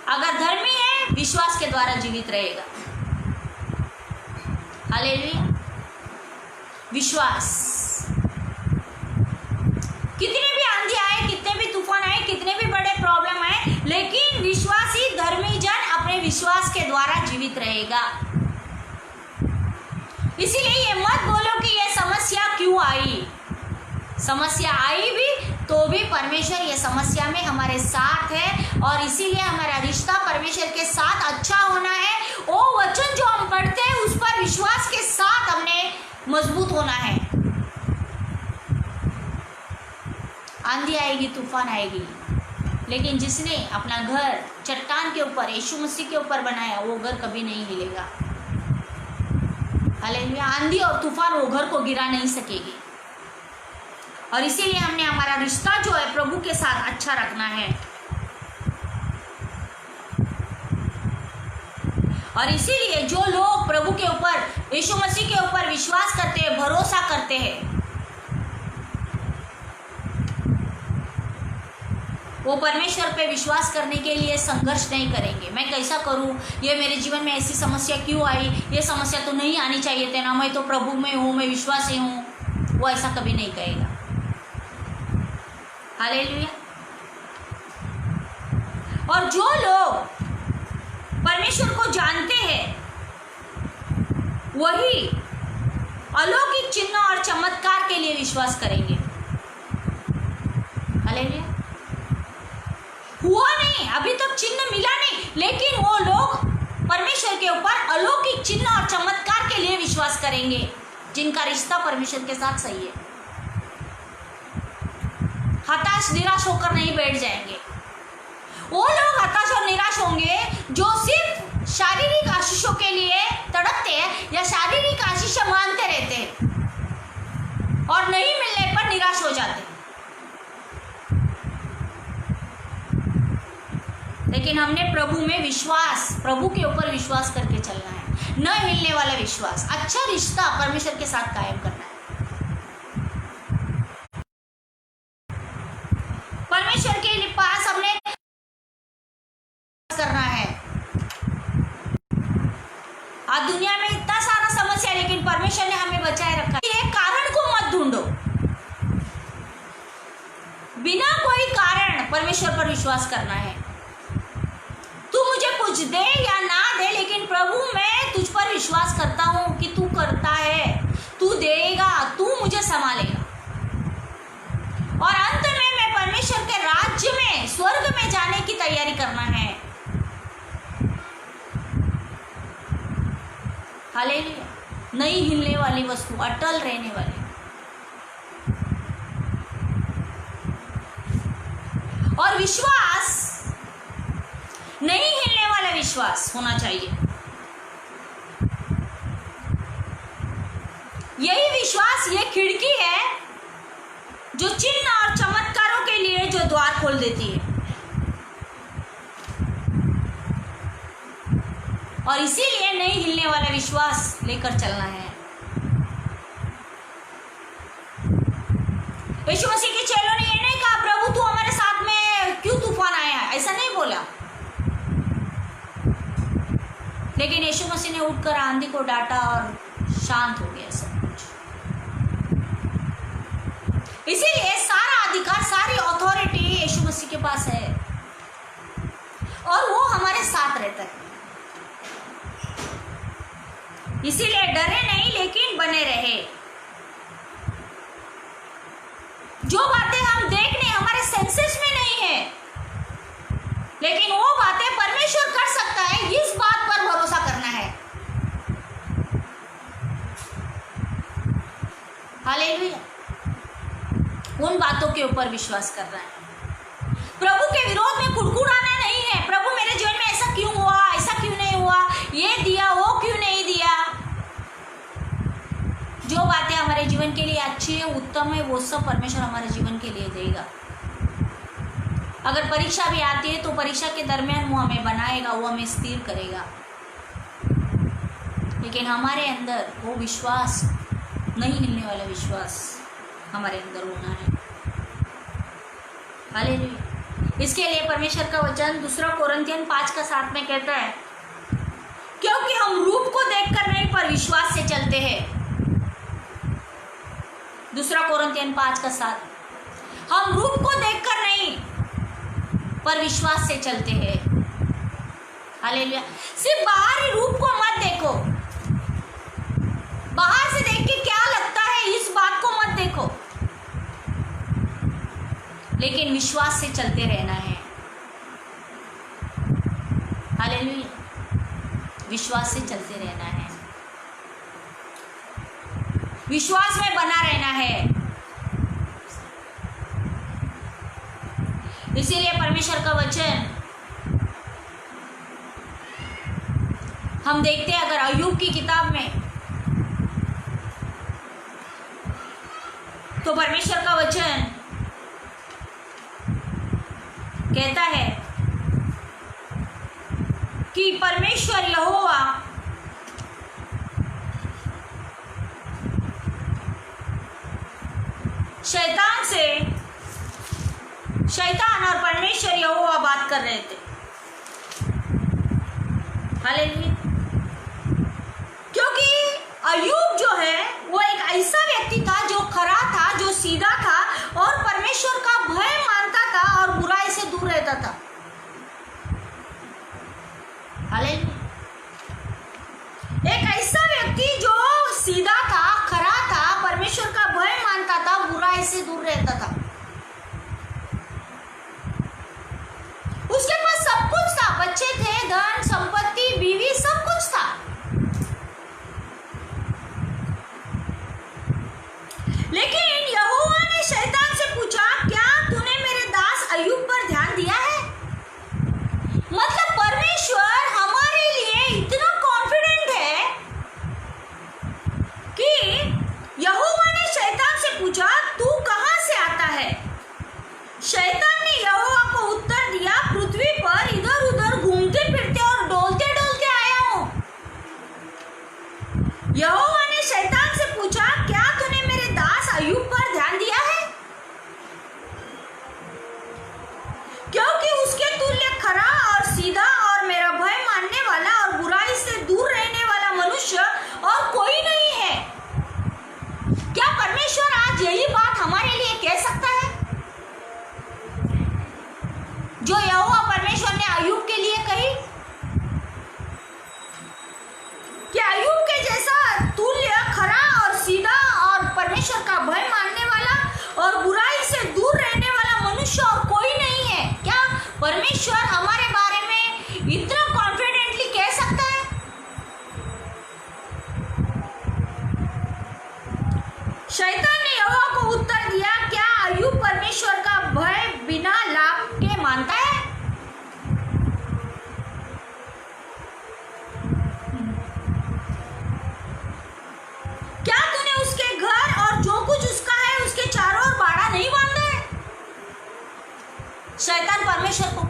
अगर धर्मी है, विश्वास के द्वारा जीवित रहेगा। हालेलुया। विश्वास, कितने भी आंधी आए, कितने भी तूफान आए, कितने भी बड़े प्रॉब्लम आए, लेकिन विश्वासी धर्मी जन अपने विश्वास के द्वारा जीवित रहेगा। इसीलिए ये मत बोलो कि ये समस्या क्यों आई। समस्या आई भी तो भी परमेश्वर ये समस्या में हमारे साथ है, और इसीलिए हमारा रिश्ता परमेश्वर के साथ अच्छा होना है। वो वचन जो हम पढ़ते हैं उस पर विश्वास के साथ हमने मजबूत होना है। आंधी आएगी, तूफान आएगी, लेकिन जिसने अपना घर चट्टान के ऊपर, यीशु मसीह के ऊपर बनाया, वो घर कभी नहीं हिलेगा। हालेलुया। आंधी और तूफान वो घर को गिरा नहीं सकेगी। और इसीलिए हमने हमारा रिश्ता जो है प्रभु के साथ अच्छा रखना है। और इसीलिए जो लोग प्रभु के ऊपर, यीशु मसीह के ऊपर विश्वास करते हैं, भरोसा करते हैं, वो परमेश्वर पे विश्वास करने के लिए संघर्ष नहीं करेंगे। मैं कैसा करूं, ये मेरे जीवन में ऐसी समस्या क्यों आई, ये समस्या तो नहीं आनी चाहिए थी ना, मैं तो प्रभु में हूँ, मैं विश्वासी हूँ, वो ऐसा कभी नहीं कहेगा। हालेलुया। और जो लोग परमेश्वर को जानते हैं वही अलौकिक चिन्ह और चमत्कार के लिए विश्वास करेंगे। हालेलुया। हुआ नहीं, अभी तक चिन्ह मिला नहीं, लेकिन वो लोग परमेश्वर के ऊपर अलौकिक चिन्ह और चमत्कार के लिए विश्वास करेंगे जिनका रिश्ता परमेश्वर के साथ सही है। हताश निराश होकर नहीं बैठ जाएंगे। वो लोग हताश और निराश होंगे जो सिर्फ शारीरिक आशीषों के लिए तड़पते हैं या शारीरिक आशीष मांगते रहते हैं और नहीं मिलने पर निराश हो जाते हैं। लेकिन हमने प्रभु में विश्वास, प्रभु के ऊपर विश्वास करके चलना है, न हिलने वाला विश्वास, अच्छा रिश्ता परमेश्वर के साथ कायम करना है। परमेश्वर के पास हमने करना है। आज दुनिया में इतना सारा समस्या, लेकिन परमेश्वर ने हमें बचाए रखा है। ये कारण को मत ढूंढो, बिना कोई कारण परमेश्वर पर विश्वास करना है। तू मुझे कुछ दे या ना दे, लेकिन प्रभु मैं तुझ पर विश्वास करता हूं कि तू करता है, तू देगा, तू मुझे संभालेगा। और अंत में मैं परमेश्वर के राज्य में, स्वर्ग में जाने की तैयारी करना है। हालेलुया। नहीं हिलने वाली वस्तु, अटल रहने वाली। और विश्वास, नहीं हिलने वाला विश्वास होना चाहिए। यही विश्वास, ये खिड़की है जो चिन्ह और चमत्कारों के लिए जो द्वार खोल देती है। और इसीलिए नहीं हिलने वाला विश्वास लेकर चलना है। यीशु मसीह के चेलों ने ये नहीं कहा प्रभु तू हमारे साथ में क्यों तूफान आया, ऐसा नहीं बोला। लेकिन यीशु मसीह ने उठकर आंधी को डांटा और शांत हो गया सब कुछ। इसीलिए सारा अधिकार, सारी अथॉरिटी यीशु मसीह के पास है और वो हमारे साथ रहता है। इसीलिए डरे नहीं, लेकिन बने रहे। जो बातें हम देख नहीं, हमारे सेंसेस में नहीं है, लेकिन वो बातें परमेश्वर कर सकता है, इस बात पर भरोसा करना है। हालेलुया। उन बातों के ऊपर विश्वास करना है। प्रभु के विरोध में कुड़कुड़ाना नहीं है। प्रभु मेरे जीवन में ऐसा क्यों हुआ, ऐसा क्यों नहीं हुआ, ये दिया वो क्यों नहीं दिया। जो बातें हमारे जीवन के लिए अच्छी है, उत्तम है, वो सब परमेश्वर हमारे जीवन के लिए देगा। अगर परीक्षा भी आती है तो परीक्षा के दरमियान वो हमें बनाएगा, वो हमें स्थिर करेगा। लेकिन हमारे अंदर वो विश्वास, नहीं हिलने वाला विश्वास हमारे अंदर होना है। हालेलुया। इसके लिए परमेश्वर का वचन 2 कोरिन्थियन 5:7 में कहता है, क्योंकि हम रूप को देखकर नहीं पर विश्वास से चलते हैं। 2 कोरिन्थियन 5:7। हम रूप को देखकर नहीं पर विश्वास से चलते हैं। हालेलुया। सिर्फ बाहरी रूप को मत देखो, बाहर से देख के क्या लगता है इस बात को मत देखो, लेकिन विश्वास से चलते रहना है। हालेलुया। विश्वास से चलते रहना है, विश्वास में बना रहना है। इसीलिए परमेश्वर का वचन हम देखते हैं, अगर अय्यूब की किताब में, तो परमेश्वर का वचन कहता है कि परमेश्वर यहोवा शैतान और परमेश्वर यहोवा बात कर रहे थे। हालेलुया। क्योंकि अय्यूब जो है वो एक ऐसा व्यक्ति था जो खरा था, जो सीधा था और परमेश्वर का भय मानता था और बुराई से दूर रहता था। हालेलुया। एक ऐसा व्यक्ति जो सीधा था, खरा था, परमेश्वर का भय मानता था, बुराई से दूर रहता था।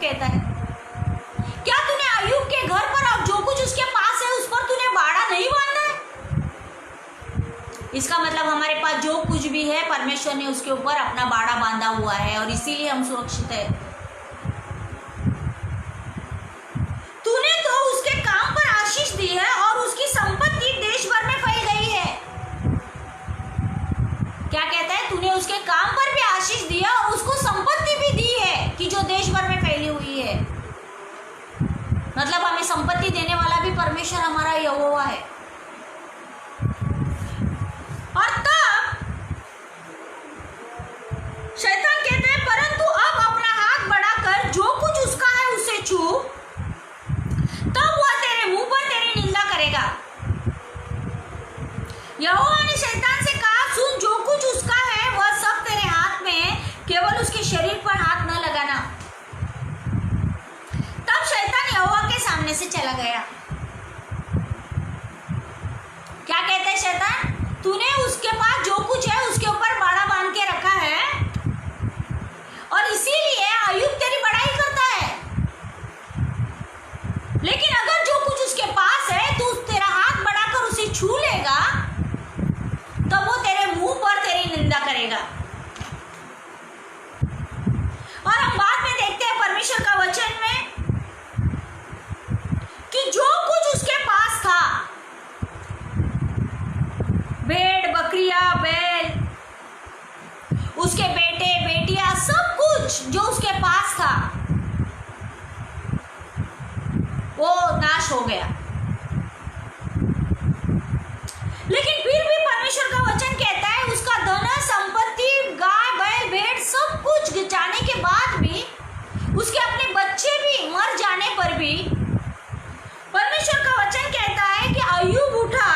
कहता है, क्या तूने अय्यूब के घर पर और जो कुछ उसके पास है उस पर तूने बाड़ा नहीं बांधा है? इसका मतलब हमारे पास जो कुछ भी है परमेश्वर ने उसके ऊपर अपना बाड़ा बांधा हुआ है और इसीलिए हम सुरक्षित है। तूने तो उसके काम पर आशीष दी है और उसकी संपत्ति देश भर में फैल गई है। क्या कहता है? तूने उसके काम पर भी आशीष दिया और उसको संपत्ति भी दी है कि जो देश भर में फैली हुई है। मतलब हमें संपत्ति देने वाला भी परमेश्वर हमारा यहोवा है। और तब शैतान कहते हैं, परंतु अब अपना हाथ बढ़ाकर जो कुछ उसका है उसे छू, तब वह तेरे मुंह पर तेरी निंदा करेगा। यहोवा ने शैतान से कहा, सुन, जो कुछ उसका है वह सब तेरे हाथ में है, केवल उसके शरीर पर हाथ न लगाना। तब शैतान यहोवा के सामने से चला गया। क्या कहता है शैतान? तूने उसके पास जो कुछ है उसके ऊपर बाड़ा बांध के रखा है और इसीलिए अय्यूब तेरी बड़ाई करता है। लेकिन अगर जो कुछ उसके पास है तू तेरा हाथ बढ़ाकर उसे छू लेगा तब वो तेरे मुंह पर तेरी निंदा करेगा। और हम बाद में देखते हैं परमेश्वर का वचन में कि जो कुछ उसके पास था, भेड़ बकरियां बैल, उसके बेटे बेटियां, सब कुछ जो उसके पास था वो नाश हो गया। लेकिन फिर भी परमेश्वर का वचन कहता है उसका धन संपत्ति गाय बैल भेड़ सब कुछ जाने के बाद भी, उसके अपने बच्चे भी मर जाने पर भी परमेश्वर का वचन कहता है कि अय्यूब उठा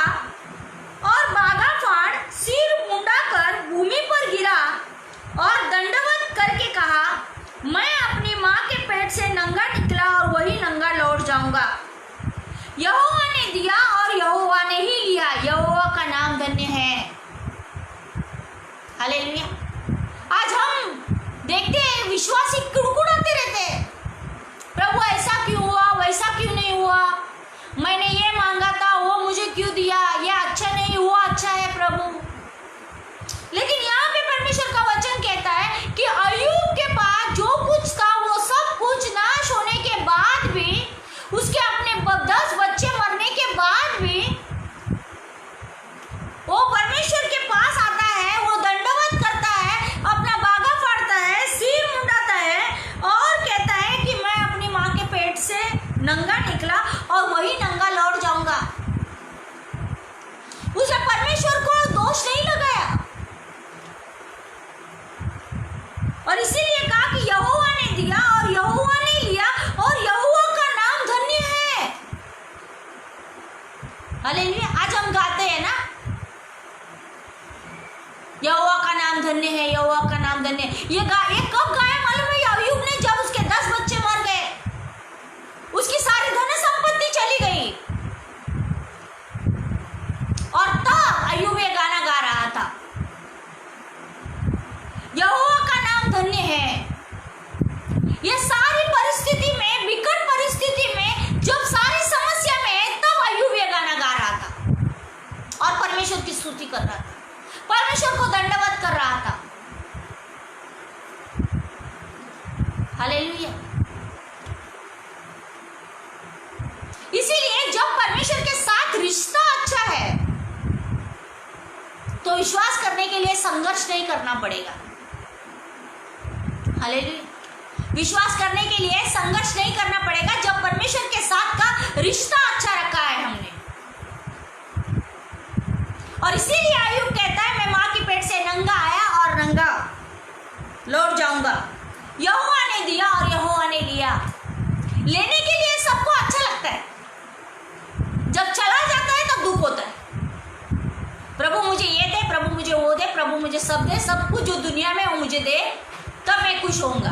और बागा फाड़ सिर मुंडाकर भूमि पर गिरा और दंडवत करके कहा, मैं अपनी माँ के पेट से नंगा निकला और वही नंगा लौट जाऊंगा। यहोवा ने दिया और यहोवा ने ही लिया, यहोवा का नाम धन्य है। हालेलुया। आज हम देखते हैं विश्वासी कुड़कुड़ाते रहते हैं, प्रभु ऐसा क्यों हुआ, वैसा क्यों नहीं हुआ, मैंने ये मांगा था वो मुझे क्यों दिया, ये अच्छा नहीं हुआ, अच्छा है प्रभु। लेकिन यहाँ पे परमेश्वर का वचन कहता है कि अय्यूब के पास जो कुछ था वो सब कुछ नाश होने के बाद भी, उसके अपने 10 बच्चे मरने के बाद भी वो परमेश्वर के पास आता है, वो दंडवत करता है, अपना बागा फाड़ता है, सिर मुंडाता है और कहता है कि मैं अपनी माँ के पेट से नंगा निकला और वही नंगा लौट जाऊंगा। उसे परमेश्वर को दोष नहीं लगाया और इसीलिए कहा कि यहोवा ने दिया और यहोवा ने लिया और यहोवा का नाम धन्य है। हालेलुया। आज हम गाते हैं ना, यहोवा का नाम धन्य है, यहोवा का नाम धन्य है। ये कब गाया मालूम है? अय्यूब ने, जब उसके 10 बच्चे मर गए, उसकी सारी धन संपत्ति चली गई और तब अय्यूब ये गाना गा रहा था, यहोवा का नाम धन्य है। ये सारी परिस्थिति में, विकट परिस्थिति में, जब सारी समस्या में, तब अय्यूब ये गाना गा रहा था और परमेश्वर की स्तुति कर रहा था, परमेश्वर को दंडवत कर रहा था। हालेलुया। इसीलिए जब परमेश्वर के साथ रिश्ता अच्छा है तो विश्वास करने के लिए संघर्ष नहीं करना पड़ेगा। हालेलुया। विश्वास करने के लिए संघर्ष नहीं करना पड़ेगा जब परमेश्वर के साथ का रिश्ता अच्छा रखा है हमने। और इसीलिए अय्यूब कहता है, मैं माँ की पेट से नंगा आया और नंगा लौट जाऊंगा। यहोवा ने दिया और यहोवा ने लिया। लेने के लिए सबको अच्छा लगता है, जब चला जाता है तब दुख होता है। प्रभु मुझे ये दे, प्रभु मुझे वो दे, प्रभु मुझे सब दे, सब कुछ जो दुनिया में वो मुझे दे, तब मैं खुश होऊंगा।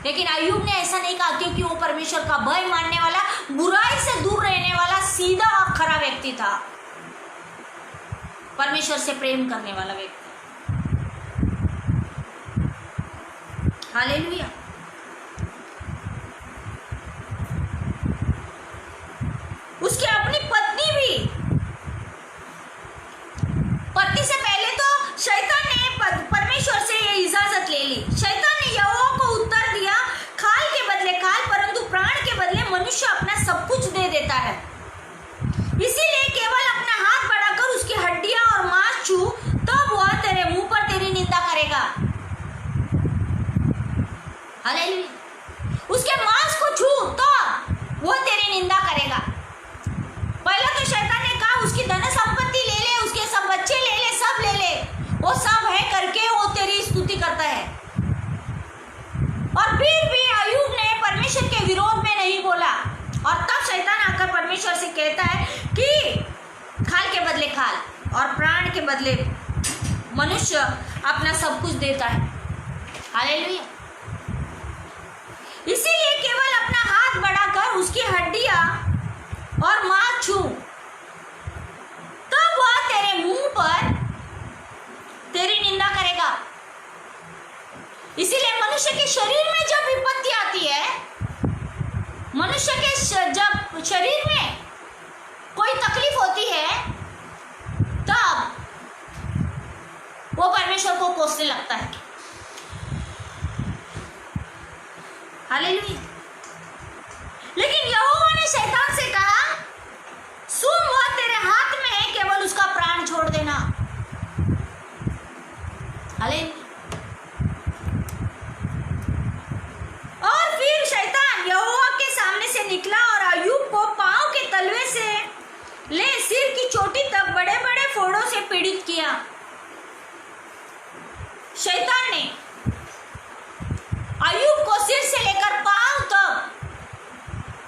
लेकिन अय्यूब ने ऐसा नहीं कहा, क्योंकि वो परमेश्वर का भय मानने वाला, बुराई से दूर रहने वाला, सीधा और खरा व्यक्ति था, परमेश्वर से प्रेम करने वाला व्यक्ति। हालेलुया। मिली। शैतान ने यहोवा को उत्तर दिया, खाल के बदले खाल, परंतु प्राण के बदले मनुष्य अपना सब कुछ दे देता है। इसीलिए केवल अपना हाथ बढ़ाकर उसकी हड्डियां और मांस छू, तब वह तेरे मुंह पर तेरी निंदा करेगा। हालेलुया। उसके मांस को छू तो वो तेरी निंदा करेगा। पहले तो शैतान ने कहा उसकी धन संपत्ति ले ले, उसके सब बच्चे ले ले, सब ले ले, वो सब है करके वो तेरी स्तुति करता है। और फिर भी अय्यूब ने परमेश्वर के विरोध में नहीं बोला। और तब शैतान आकर परमेश्वर से कहता है कि खाल के बदले खाल और प्राण के बदले मनुष्य अपना सब कुछ देता है। हालेलुया। इसीलिए केवल अपना हाथ बढ़ाकर उसकी हड्डियां और मांस छू, तब वह तेरे मुंह पर तेरी निंदा करेगा। इसीलिए मनुष्य के शरीर में जब विपत्ति आती है, मनुष्य के जब शरीर में कोई तकलीफ होती है, तब वो परमेश्वर को कोसने लगता है। हालेलुया। लेकिन यहोवा ने शैतान से कहा, सुन, वह तेरे हाथ में है, केवल उसका प्राण छोड़ देना। हालेलुया। और फिर शैतान यहोवा के सामने से निकला और अय्यूब को पांव के तलवे से ले सिर की चोटी तक बड़े बड़े फोड़ों से पीड़ित किया। शैतान ने अय्यूब को सिर से लेकर पांव तक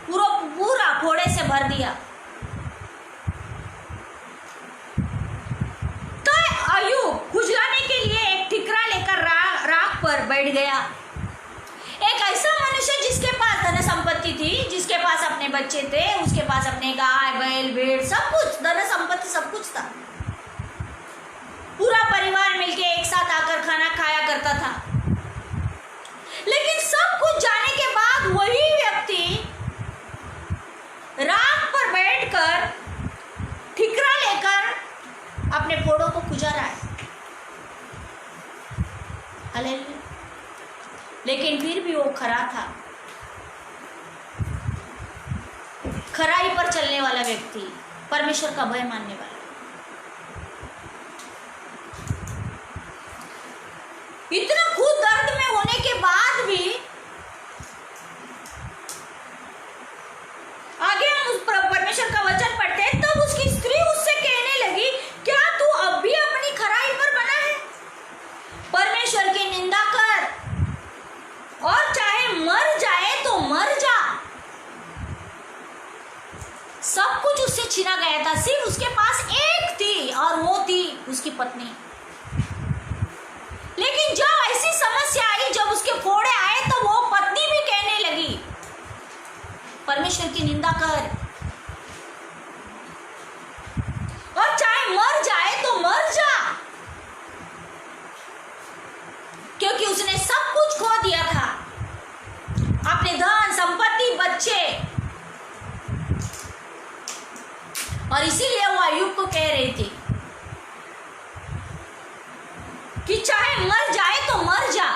पूरा फोड़े से भर दिया। तो अय्यूब खुजलाने के लिए एक ठिकरा लेकर राख पर बैठ गया। एक ऐसा मनुष्य जिसके पास धन संपत्ति थी, जिसके पास अपने बच्चे थे, उसके पास अपने गाय बैल भेड़ सब कुछ, धन संपत्ति सब कुछ था। पूरा परिवार मिलके एक साथ आकर खाना खाया करता था। लेकिन सब कुछ जाने के बाद वही व्यक्ति राख पर बैठकर ठिकरा लेकर अपने फोड़ों को खुजा रहा है। हालेलुया। लेकिन फिर भी वो खरा था, खराई पर चलने वाला व्यक्ति, परमेश्वर का भय मानने वाला। इतना खुद दर्द में होने के बाद भी आगे हम उस परमेश्वर का वचन पढ़ते हैं, तब उसकी स्त्री उससे कहने लगी, क्या तू अब भी अपनी खराई पर बना है? परमेश्वर की निंदा कर और चाहे मर जाए तो मर जा। सब कुछ उससे छीना गया था, सिर्फ उसके पास एक थी और वो थी उसकी पत्नी। लेकिन जब ऐसी समस्या आई, जब उसके फोड़े आए, तो वो पत्नी भी कहने लगी, परमेश्वर की निंदा कर और चाहे मर जाए तो मर जा, क्योंकि उसने सब कुछ खो दिया था, अपने धन संपत्ति बच्चे। और इसीलिए वो अय्यूब को कह रही थी कि चाहे मर जाए तो मर जा।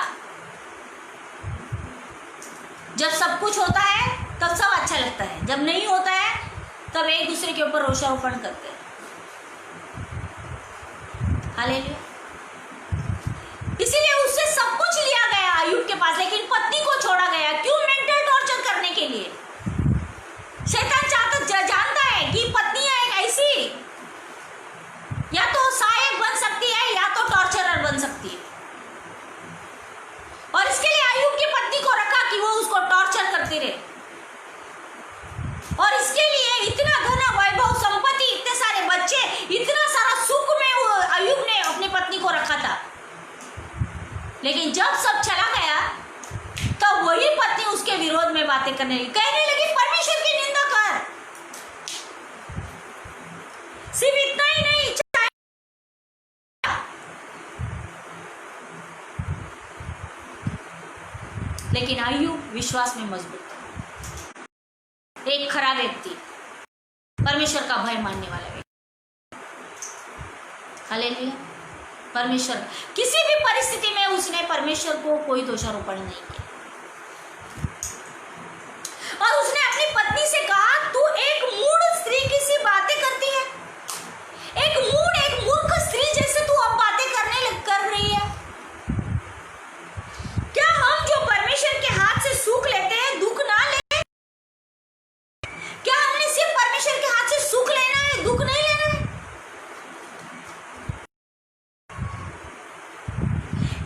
जब सब कुछ होता है तब सब अच्छा लगता है, जब नहीं होता है तब एक दूसरे के ऊपर रोषारोपण करते हैं। हालेलुया। इसीलिए उससे सब कुछ लिया गया अय्यूब के पास, लेकिन पत्नी को छोड़ा गया। क्यों? मेंटल टॉर्चर करने के लिए। शैतान जानता है कि पत्नी है एक ऐसी, या तो सहायक बन सकती है या तो टॉर्चरर बन सकती है। और इसके लिए अय्यूब की पत्नी को रखा कि वो उसको टॉर्चर करती रहे। और इसके लिए इतना धन वैभव संपत्ति, इतने सारे बच्चे, इतना सारा सुख में वो अय्यूब ने अपनी पत्नी को रखा था। लेकिन जब सब चला गया, तब वही पत्नी उसके विरोध में बातें करने लगी, कहने लगी परमेश्वर की निंदा कर। सिर्फ इतना ही नहीं, लेकिन अय्यूब विश्वास में मजबूत था, एक खरा व्यक्ति, परमेश्वर का भय मानने वाला व्यक्ति। हालेलुया। परमेश्वर किसी भी परिस्थिति में उसने परमेश्वर को कोई दोषारोपण नहीं किया। और उसने अपनी पत्नी से कहा, तू एक मूढ़ स्त्री की सी बातें करती है, एक मूर्ख स्त्री जैसे तू अब बातें कर रही है। क्या हम जो परमेश्वर के हाथ से सुख लेते हैं दुख ना ले? क्या हमने सिर्फ परमेश्वर के हाथ से सुख लेना है, दुख नहीं लेना है?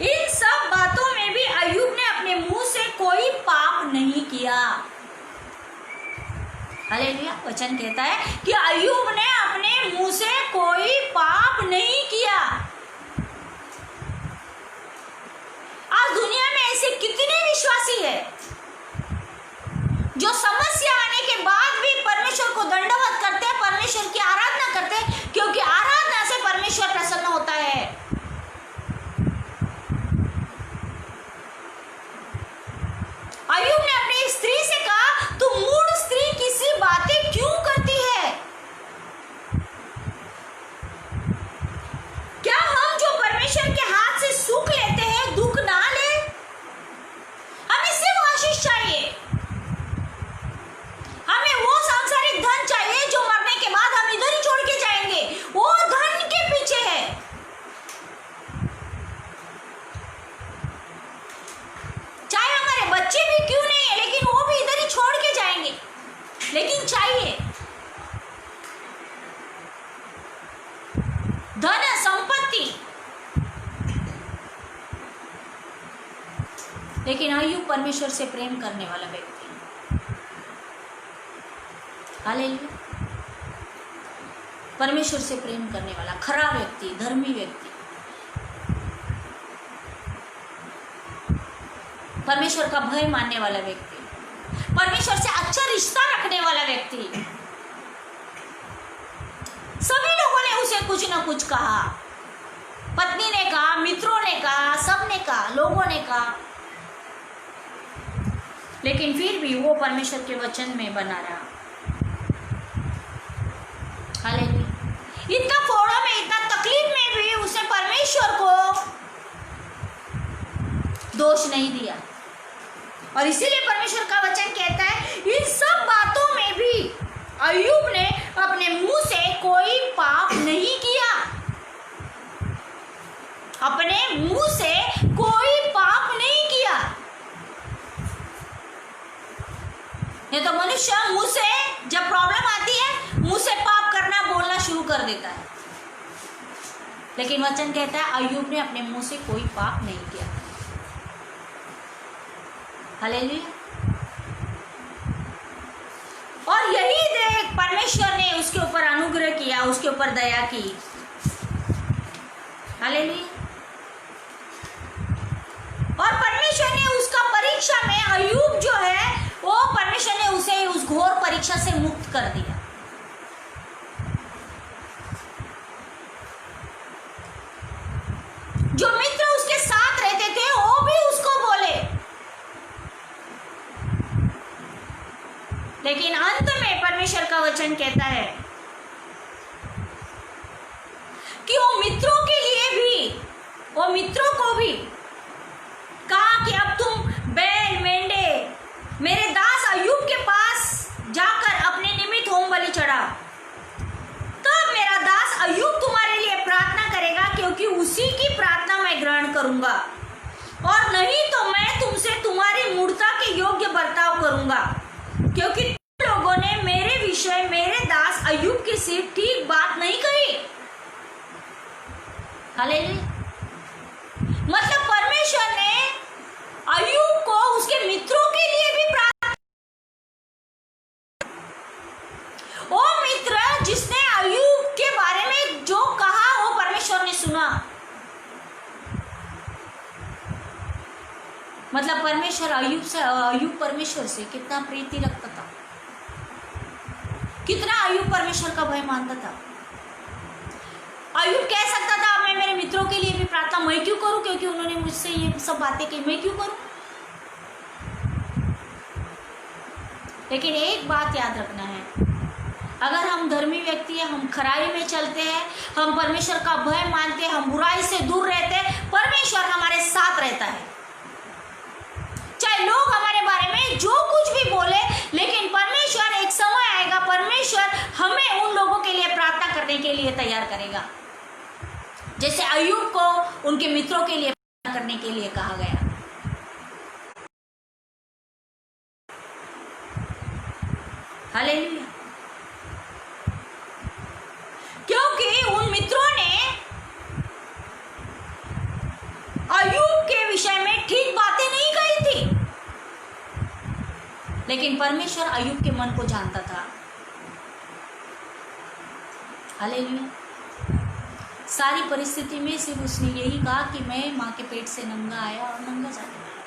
इन सब बातों में भी अय्यूब ने अपने मुंह से कोई पाप नहीं किया। हालेलुया। वचन कहता है कि अय्यूब ने अपने मुंह से कोई पाप नहीं किया। आज दुनिया में ऐसे कितने विश्वासी है जो समस्या आने के बाद भी परमेश्वर को दंडवत करते हैं, परमेश्वर की आराधना करते हैं, क्योंकि आराधना से परमेश्वर प्रसन्न होता है। अय्यूब ने अपनी स्त्री से कहा, तू मूढ़ स्त्री किसी बातें क्यों करती है? क्या हम जो परमेश्वर के हाथ से सुख लेते हैं दुख ना ले? हमें सिर्फ आशीष चाहिए, हमें वो सांसारिक धन चाहिए जो मरने के बाद हम इधर ही छोड़ के जाएंगे। वो धन के पीछे है। चाहे हमारे बच्चे भी क्यों नहीं है, लेकिन वो भी इधर ही छोड़ के जाएंगे, लेकिन चाहिए धन संपत्ति। लेकिन अय्यूब परमेश्वर से प्रेम करने वाला व्यक्ति है। हालेलुया। परमेश्वर से प्रेम करने वाला खरा व्यक्ति, धर्मी व्यक्ति, परमेश्वर का भय मानने वाला व्यक्ति, परमेश्वर से अच्छा रिश्ता रखने वाला व्यक्ति। सभी लोगों ने उसे कुछ ना कुछ कहा, पत्नी ने कहा, मित्रों ने कहा, सबने कहा, लोगों ने कहा, लेकिन फिर भी वो परमेश्वर के वचन में बना रहा। हालेलुया। इतना फोड़ों में, इतना तकलीफ में भी उसने परमेश्वर को दोष नहीं दिया। और इसीलिए परमेश्वर का वचन कहता है, इन सब बातों में भी अय्यूब ने अपने मुंह से कोई पाप नहीं किया। अपने मुंह से कोई पाप नहीं किया। नहीं तो मनुष्य मुंह से जब प्रॉब्लम आती है मुंह से पाप करना, बोलना शुरू कर देता है। लेकिन वचन कहता है अय्यूब ने अपने मुंह से कोई पाप नहीं किया। हालेलुया। और यही देख परमेश्वर ने उसके ऊपर अनुग्रह किया, उसके ऊपर दया की। हालेलुया। और परमेश्वर ने उसका परीक्षा में, अय्यूब जो है वो परमेश्वर ने उसे उस घोर परीक्षा से मुक्त कर दिया। जो मित्र उसके साथ रहते थे वो भी उसको बोले, लेकिन अंत में परमेश्वर का वचन कहता है कि वो मित्रों के लिए भी, वो मित्रों को भी कहा कि अब तुम बैल मेंढे मेरे दास अय्यूब के पास जाकर अपने निमित्त होम बलि चढ़ा, तब मेरा दास अय्यूब तुम्हारे लिए प्रार्थना करेगा, क्योंकि उसी की प्रार्थना मैं ग्रहण करूंगा, और नहीं तो मैं तुमसे तुम्हारी मूर्खता के योग्य बर्ताव करूंगा, क्योंकि तुम लोगों ने मेरे विषय मेरे दास अय्यूब की सिर्फ ठीक बात नहीं कही। हालेलुया। मतलब परमेश्वर ने अय्यूब को उसके मित्रों के लिए भी प्रार्थना, वो मित्र जिसने अय्यूब के बारे में जो कहा वो परमेश्वर ने सुना। मतलब परमेश्वर अय्यूब परमेश्वर से कितना प्रीति रखता था, कितना अय्यूब परमेश्वर का भय मानता था। अय्यूब कह सकता था मैं मेरे मित्रों के लिए भी प्रार्थना मैं क्यों करूं, क्योंकि उन्होंने मुझसे ये सब बातें की, मैं क्यों करूं। लेकिन एक बात याद रखना है, अगर हम धर्मी व्यक्ति हैं, हम खराई में चलते हैं, हम परमेश्वर का भय मानते हैं, हम बुराई से दूर रहते हैं, परमेश्वर हमारे साथ रहता है। चाहे लोग हमारे बारे में जो कुछ भी बोले, लेकिन परमेश्वर, एक समय आएगा परमेश्वर हमें उन लोगों के लिए प्रार्थना करने के लिए तैयार करेगा, जैसे अय्यूब को उनके मित्रों के लिए प्रार्थना करने के लिए कहा गया। हालेलुया। क्योंकि उन मित्रों ने अय्यूब के विषय में ठीक बातें नहीं कही थी, लेकिन परमेश्वर अय्यूब के मन को जानता था। हालेलुया। सारी परिस्थिति में सिर्फ उसने यही कहा कि मैं मां के पेट से नंगा आया और नंगा जाने वाला।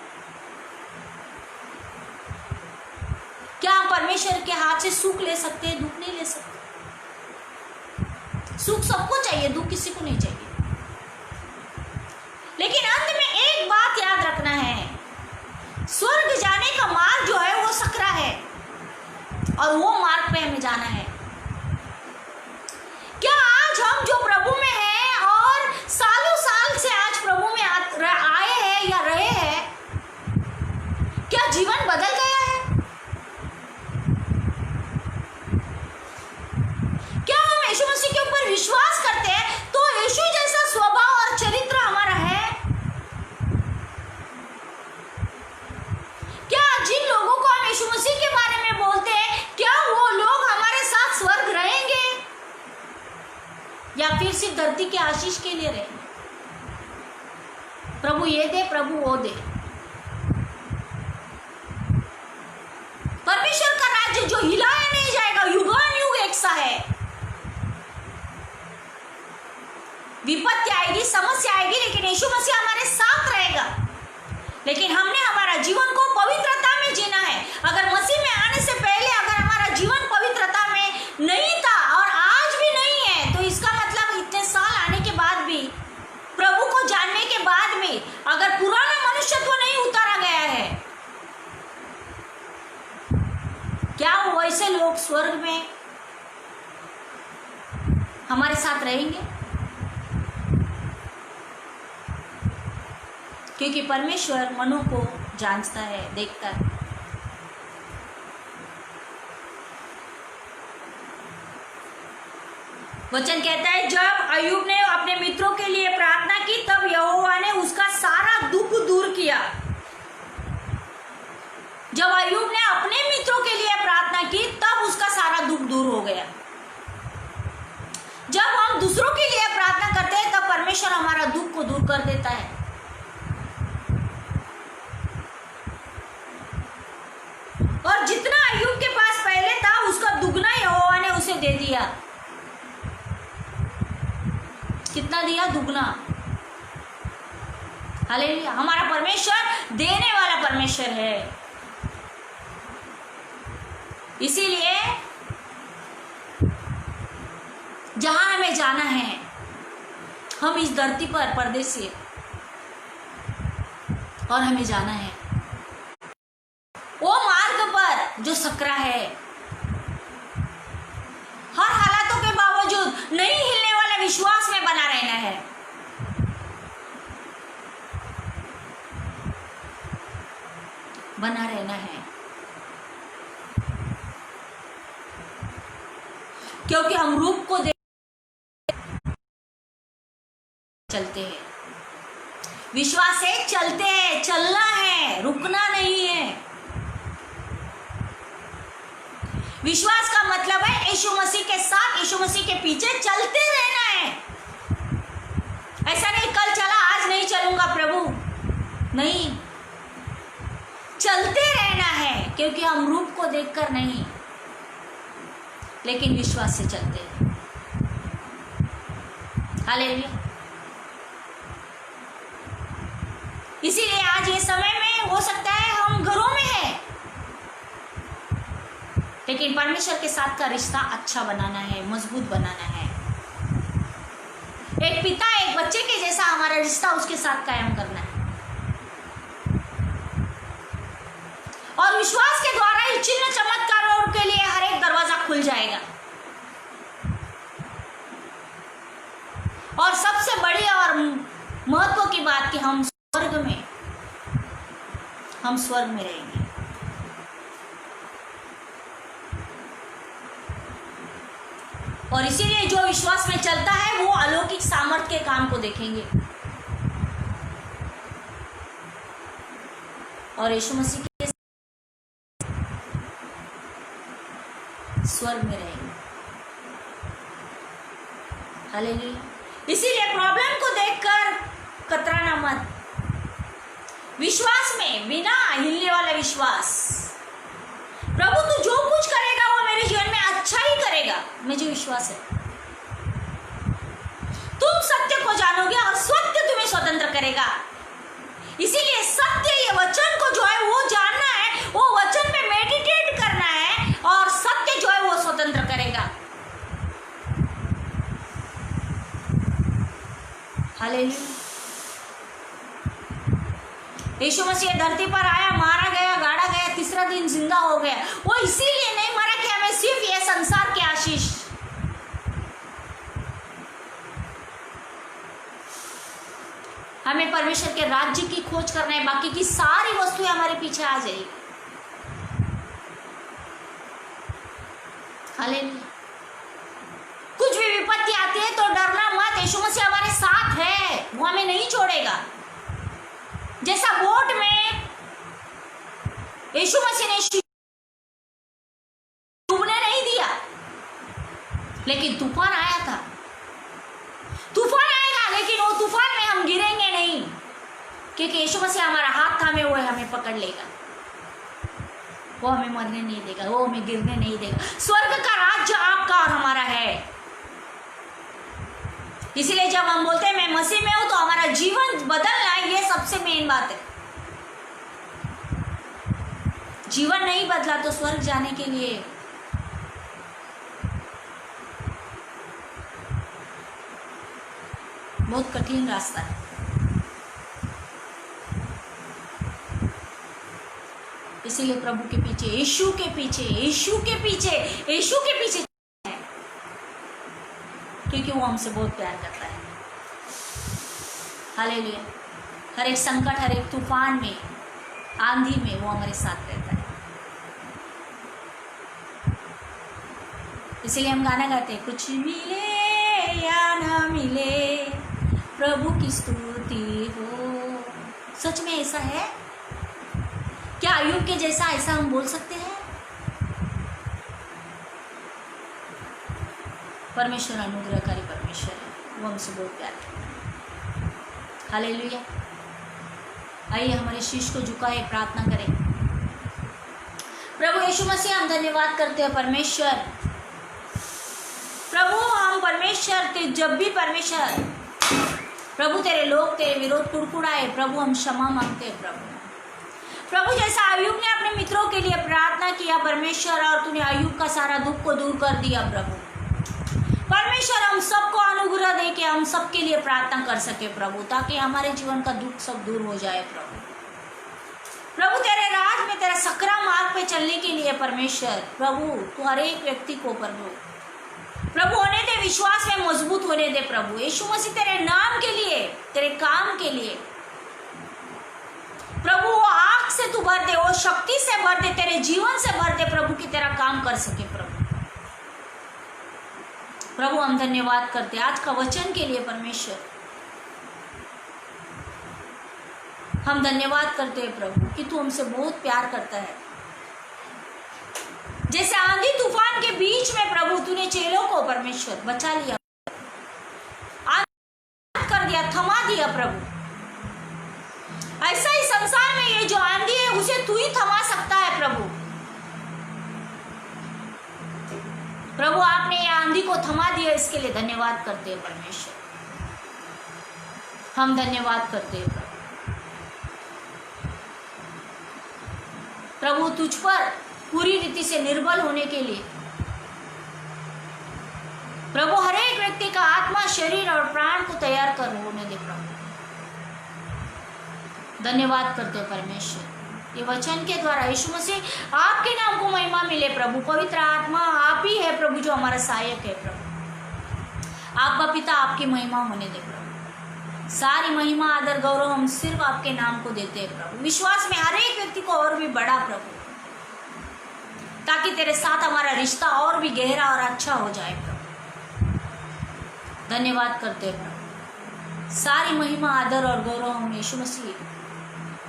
क्या हम परमेश्वर के हाथ से सुख ले सकते हैं? दुख नहीं ले सकते। सुख सबको चाहिए, दुख किसी को नहीं चाहिए। लेकिन अंत में एक बात याद रखना है, स्वर्ग जाने का मार्ग जो है वो सकरा है, और वो मार्ग पे हमें जाना है। क्या आज हम जो प्रभु में हैं और सालों साल से आज प्रभु में आए हैं या रहे हैं, क्या जीवन बदल गया है? क्या हम यीशु मसीह के ऊपर विश्वास करते हैं तो यीशु जैसा स्वभाव और चरित्र हमारा है? क्या जिन लोगों को हम यीशु मसीह के बारे में बोलते हैं, क्या वो लोग हमारे साथ स्वर्ग रहेंगे या फिर सिर्फ धरती के आशीष के लिए रहेंगे? प्रभु ये दे, प्रभु वो दे। परमेश्वर का राज्य जो हिलाया नहीं जाएगा, युगानुयुग एक सा है। विपत्ति आएगी, समस्या आएगी, लेकिन यीशु मसीह हमारे साथ रहेगा। लेकिन हमने हमारा जीवन को पवित्रता में जीना है। अगर मसीह में आने से पहले अगर हमारा जीवन पवित्रता में नहीं था और आज भी नहीं है, तो इसका मतलब इतने साल आने के बाद भी, प्रभु को जानने के बाद भी, अगर पुराना मनुष्यत्व नहीं उतारा गया है, क्या वो वैसे लोग स्वर्ग में हमारे साथ रहेंगे? क्योंकि परमेश्वर मनों को जांचता है, देखता है। वचन कहता है, जब अय्यूब ने अपने मित्रों के लिए प्रार्थना की, तब यहोवा ने उसका सारा दुख दूर किया। जब अय्यूब ने अपने मित्रों के लिए प्रार्थना की, तब उसका सारा दुख दूर हो गया। जब हम दूसरों के लिए प्रार्थना करते हैं, तब परमेश्वर हमारा दुख को दूर कर देता है। और जितना अय्यूब के पास पहले था, उसका दुगना यहोवा ने उसे दे दिया। कितना दिया? दुगना। हालेलुया। हमारा परमेश्वर देने वाला परमेश्वर है। इसीलिए जहां हमें जाना है, हम इस धरती पर परदेसी हैं और हमें जाना है वो मार्ग पर जो सकरा है। हर हालातों के बावजूद नहीं हिलने वाला विश्वास में बना रहना है। बना रहना है, क्योंकि हम रूप को देख चलते हैं। विश्वास से चलते हैं, चलना है, रुकना नहीं है। विश्वास का मतलब है यीशु मसीह के साथ, यीशु मसीह के पीछे चलते रहना है। ऐसा नहीं कल चला आज नहीं चलूंगा प्रभु, नहीं, चलते रहना है। क्योंकि हम रूप को देखकर नहीं, लेकिन विश्वास से चलते हैं। हालेलुया। इसीलिए आज ये समय में हो सकता है हम घरों में हैं, लेकिन परमेश्वर के साथ का रिश्ता अच्छा बनाना है, मजबूत बनाना है। एक पिता एक बच्चे के जैसा हमारा रिश्ता उसके साथ कायम करना है। और विश्वास के द्वारा ही चिन्ह चमत्कारों के लिए हर एक दरवाजा खुल जाएगा। बात कि हम स्वर्ग में रहेंगे। और इसीलिए जो विश्वास में चलता है वो अलौकिक सामर्थ्य के काम को देखेंगे और यीशु मसीह के स्वर्ग में रहेंगे। हालेलुया। इसीलिए प्रॉब्लम को देखकर कतराना मत। विश्वास में, बिना हिलने वाला विश्वास, प्रभु तू जो कुछ करेगा वो मेरे जीवन में अच्छा ही करेगा, मुझे विश्वास है। तुम सत्य को जानोगे और सत्य तुम्हें स्वतंत्र करेगा। इसीलिए सत्य, ये वचन को जो है वो जानना है, वो वचन पे मेडिटेट करना है और सत्य जो है वो स्वतंत्र करेगा। हालेलुया। यीशु मसीह धरती पर आया, मारा गया, गाड़ा गया, तीसरा दिन जिंदा हो गया। वो इसीलिए नहीं मरा कि हमें सिर्फ ये संसार की आशीष, हमें परमेश्वर के राज्य की खोज करना है, बाकी की सारी वस्तुएं हमारे पीछे आ जाएगी। हालेलुया। कुछ भी विपत्ति आती है तो डरना मत, यीशु मसीह हमारे साथ है, वो हमें नहीं छोड़ेगा। जैसा बोट में यीशु मसीह ने डूबने नहीं दिया, लेकिन तूफान आया था। तूफान आएगा लेकिन वो तूफान में हम गिरेंगे नहीं, क्योंकि यीशु मसीह हमारा हाथ थामे हुए हमें पकड़ लेगा। वो हमें मरने नहीं देगा, वो हमें गिरने नहीं देगा। स्वर्ग का राज्य आपका और हमारा है। इसलिए जब हम बोलते हैं मैं मसीह में हूं तो हमारा जीवन बदलना है, ये सबसे मेन बात है। जीवन नहीं बदला तो स्वर्ग जाने के लिए बहुत कठिन रास्ता है। इसीलिए प्रभु के पीछे, यीशु के पीछे, यीशु के पीछे, यीशु के पीछे है, क्योंकि वो हमसे बहुत प्यार करता है। हालेलुया। हर एक संकट, हर एक तूफान में, आंधी में वो हमारे साथ रहता है। इसीलिए हम गाना गाते हैं, कुछ मिले या ना मिले प्रभु की स्तुति हो। सच में ऐसा है क्या? अय्यूब के जैसा ऐसा हम बोल सकते हैं? परमेश्वर अनुग्रहकारी परमेश्वर है, वो हमसे बहुत प्यार करता है। हालेलुया। आइए हमारे शीश को झुकाए, प्रार्थना करें। प्रभु यीशु मसीह, हम धन्यवाद करते हैं परमेश्वर। प्रभु हम परमेश्वर के जब भी परमेश्वर प्रभु तेरे लोग तेरे विरोध कुड़कुड़ाए, प्रभु हम क्षमा मांगते हैं। प्रभु जैसा अय्यूब ने अपने मित्रों के लिए प्रार्थना किया परमेश्वर, और तूने अय्यूब का सारा दुख को दूर कर दिया प्रभु। परमेश्वर हम सबको अनुग्रह दे के हम सबके लिए प्रार्थना कर सके प्रभु, ताकि हमारे जीवन का दुख सब दूर हो जाए प्रभु। प्रभु तेरे राज में, तेरा सकरा मार्ग पे चलने के लिए परमेश्वर प्रभु तू हर एक व्यक्ति को प्रभु होने दे, विश्वास में मजबूत होने दे प्रभु। यीशु मसीह तेरे नाम के लिए, तेरे काम के लिए प्रभु वो आग से तू भर दे, वो शक्ति से भर दे, तेरे जीवन से भर दे प्रभु, की तेरा काम कर सके प्रभु। प्रभु हम धन्यवाद करते आज का वचन के लिए परमेश्वर। हम धन्यवाद करते हैं प्रभु कि तू हमसे बहुत प्यार करता है। जैसे आंधी तूफान के बीच में प्रभु तूने चेलों को परमेश्वर बचा लिया, कर दिया, थमा दिया प्रभु। ऐसा ही संसार में ये जो आंधी है उसे तू ही थमा सकता है प्रभु। प्रभु आपने ये आंधी को थमा दिया, इसके लिए धन्यवाद करते हैं परमेश्वर। हम धन्यवाद करते हैं प्रभु तुझ पर पूरी रीति से निर्बल होने के लिए प्रभु हर एक व्यक्ति का आत्मा, शरीर और प्राण को तैयार कर होने दे प्रभु। धन्यवाद करते हैं परमेश्वर। ये वचन के द्वारा यीशु मसीह आपके नाम को महिमा मिले प्रभु। पवित्र आत्मा आप ही है प्रभु जो हमारा सहायक है प्रभु। आपका पिता आपकी महिमा होने दे प्रभु। सारी महिमा आदर गौरव हम सिर्फ आपके नाम को देते हैं प्रभु। विश्वास में हर एक व्यक्ति को और भी बढ़ा प्रभु, ताकि तेरे साथ हमारा रिश्ता और भी गहरा और अच्छा हो जाए प्रभु। धन्यवाद करते हैं प्रभु। सारी महिमा आदर और गौरव हम यीशु मसीह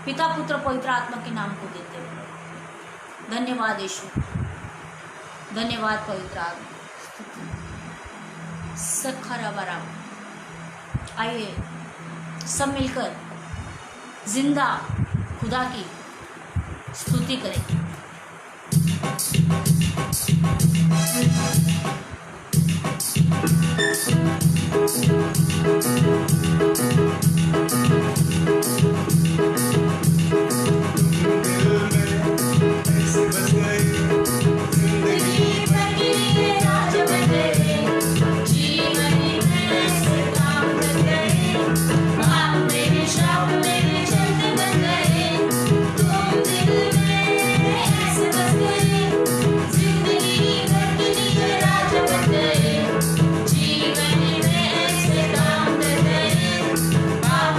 पिता पुत्र पवित्र आत्मा के नाम को देते हैं प्रभु। धन्यवाद यीशु, धन्यवाद पवित्र आत्मा। सखरा बरा। आइए सब मिलकर जिंदा खुदा की स्तुति करें। जीवन में ऐसे काम कर गए, आप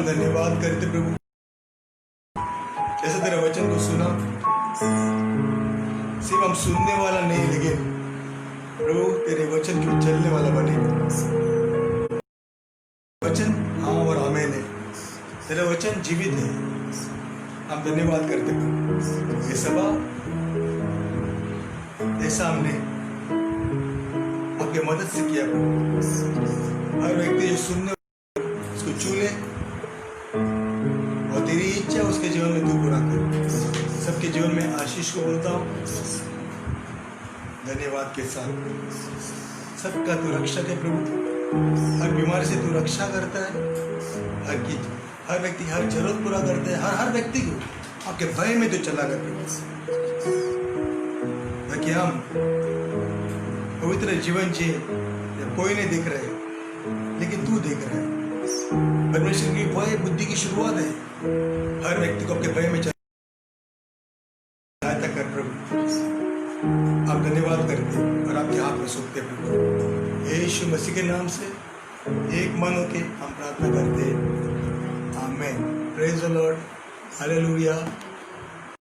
धन्यवाद करते प्रभु, जैसे तेरे वचन को सुना, सिर्फ हम सुनने वाला नहीं, लेकिन प्रभु तेरे वचन के चलने वाला बने। वचन हाँ और आमीन है, तेरा वचन जीवित है। हम धन्यवाद करते प्रभु। ये सभा ऐसा हमने आपके मदद से किया प्रभु। हर व्यक्ति जो सुनने उसको छू ले और तेरी इच्छा उसके जीवन में तू पूरा कर। सबके जीवन में आशीष को बोलता हूँ धन्यवाद के साथ। सबका तू रक्षक है प्रभु, हर बीमारी से तू रक्षा करता है, हर व्यक्ति हर जरूरत पूरा करता है, हर व्यक्ति को आपके भय में तो चला कर ताकि हम पवित्र जीवन जिए। कोई नहीं देख रहे लेकिन तू देख रहा है। परमेश्वर की भय बुद्धि की शुरुआत है। हर व्यक्ति को आपके भय में सहायता कर प्रभु। आप धन्यवाद करते और आपके हाथ में सौंपते प्रभु। यीशु मसीह के नाम से एक मन होके हम प्रार्थना करते हैं। आमीन। Praise the Lord. हालेलुया।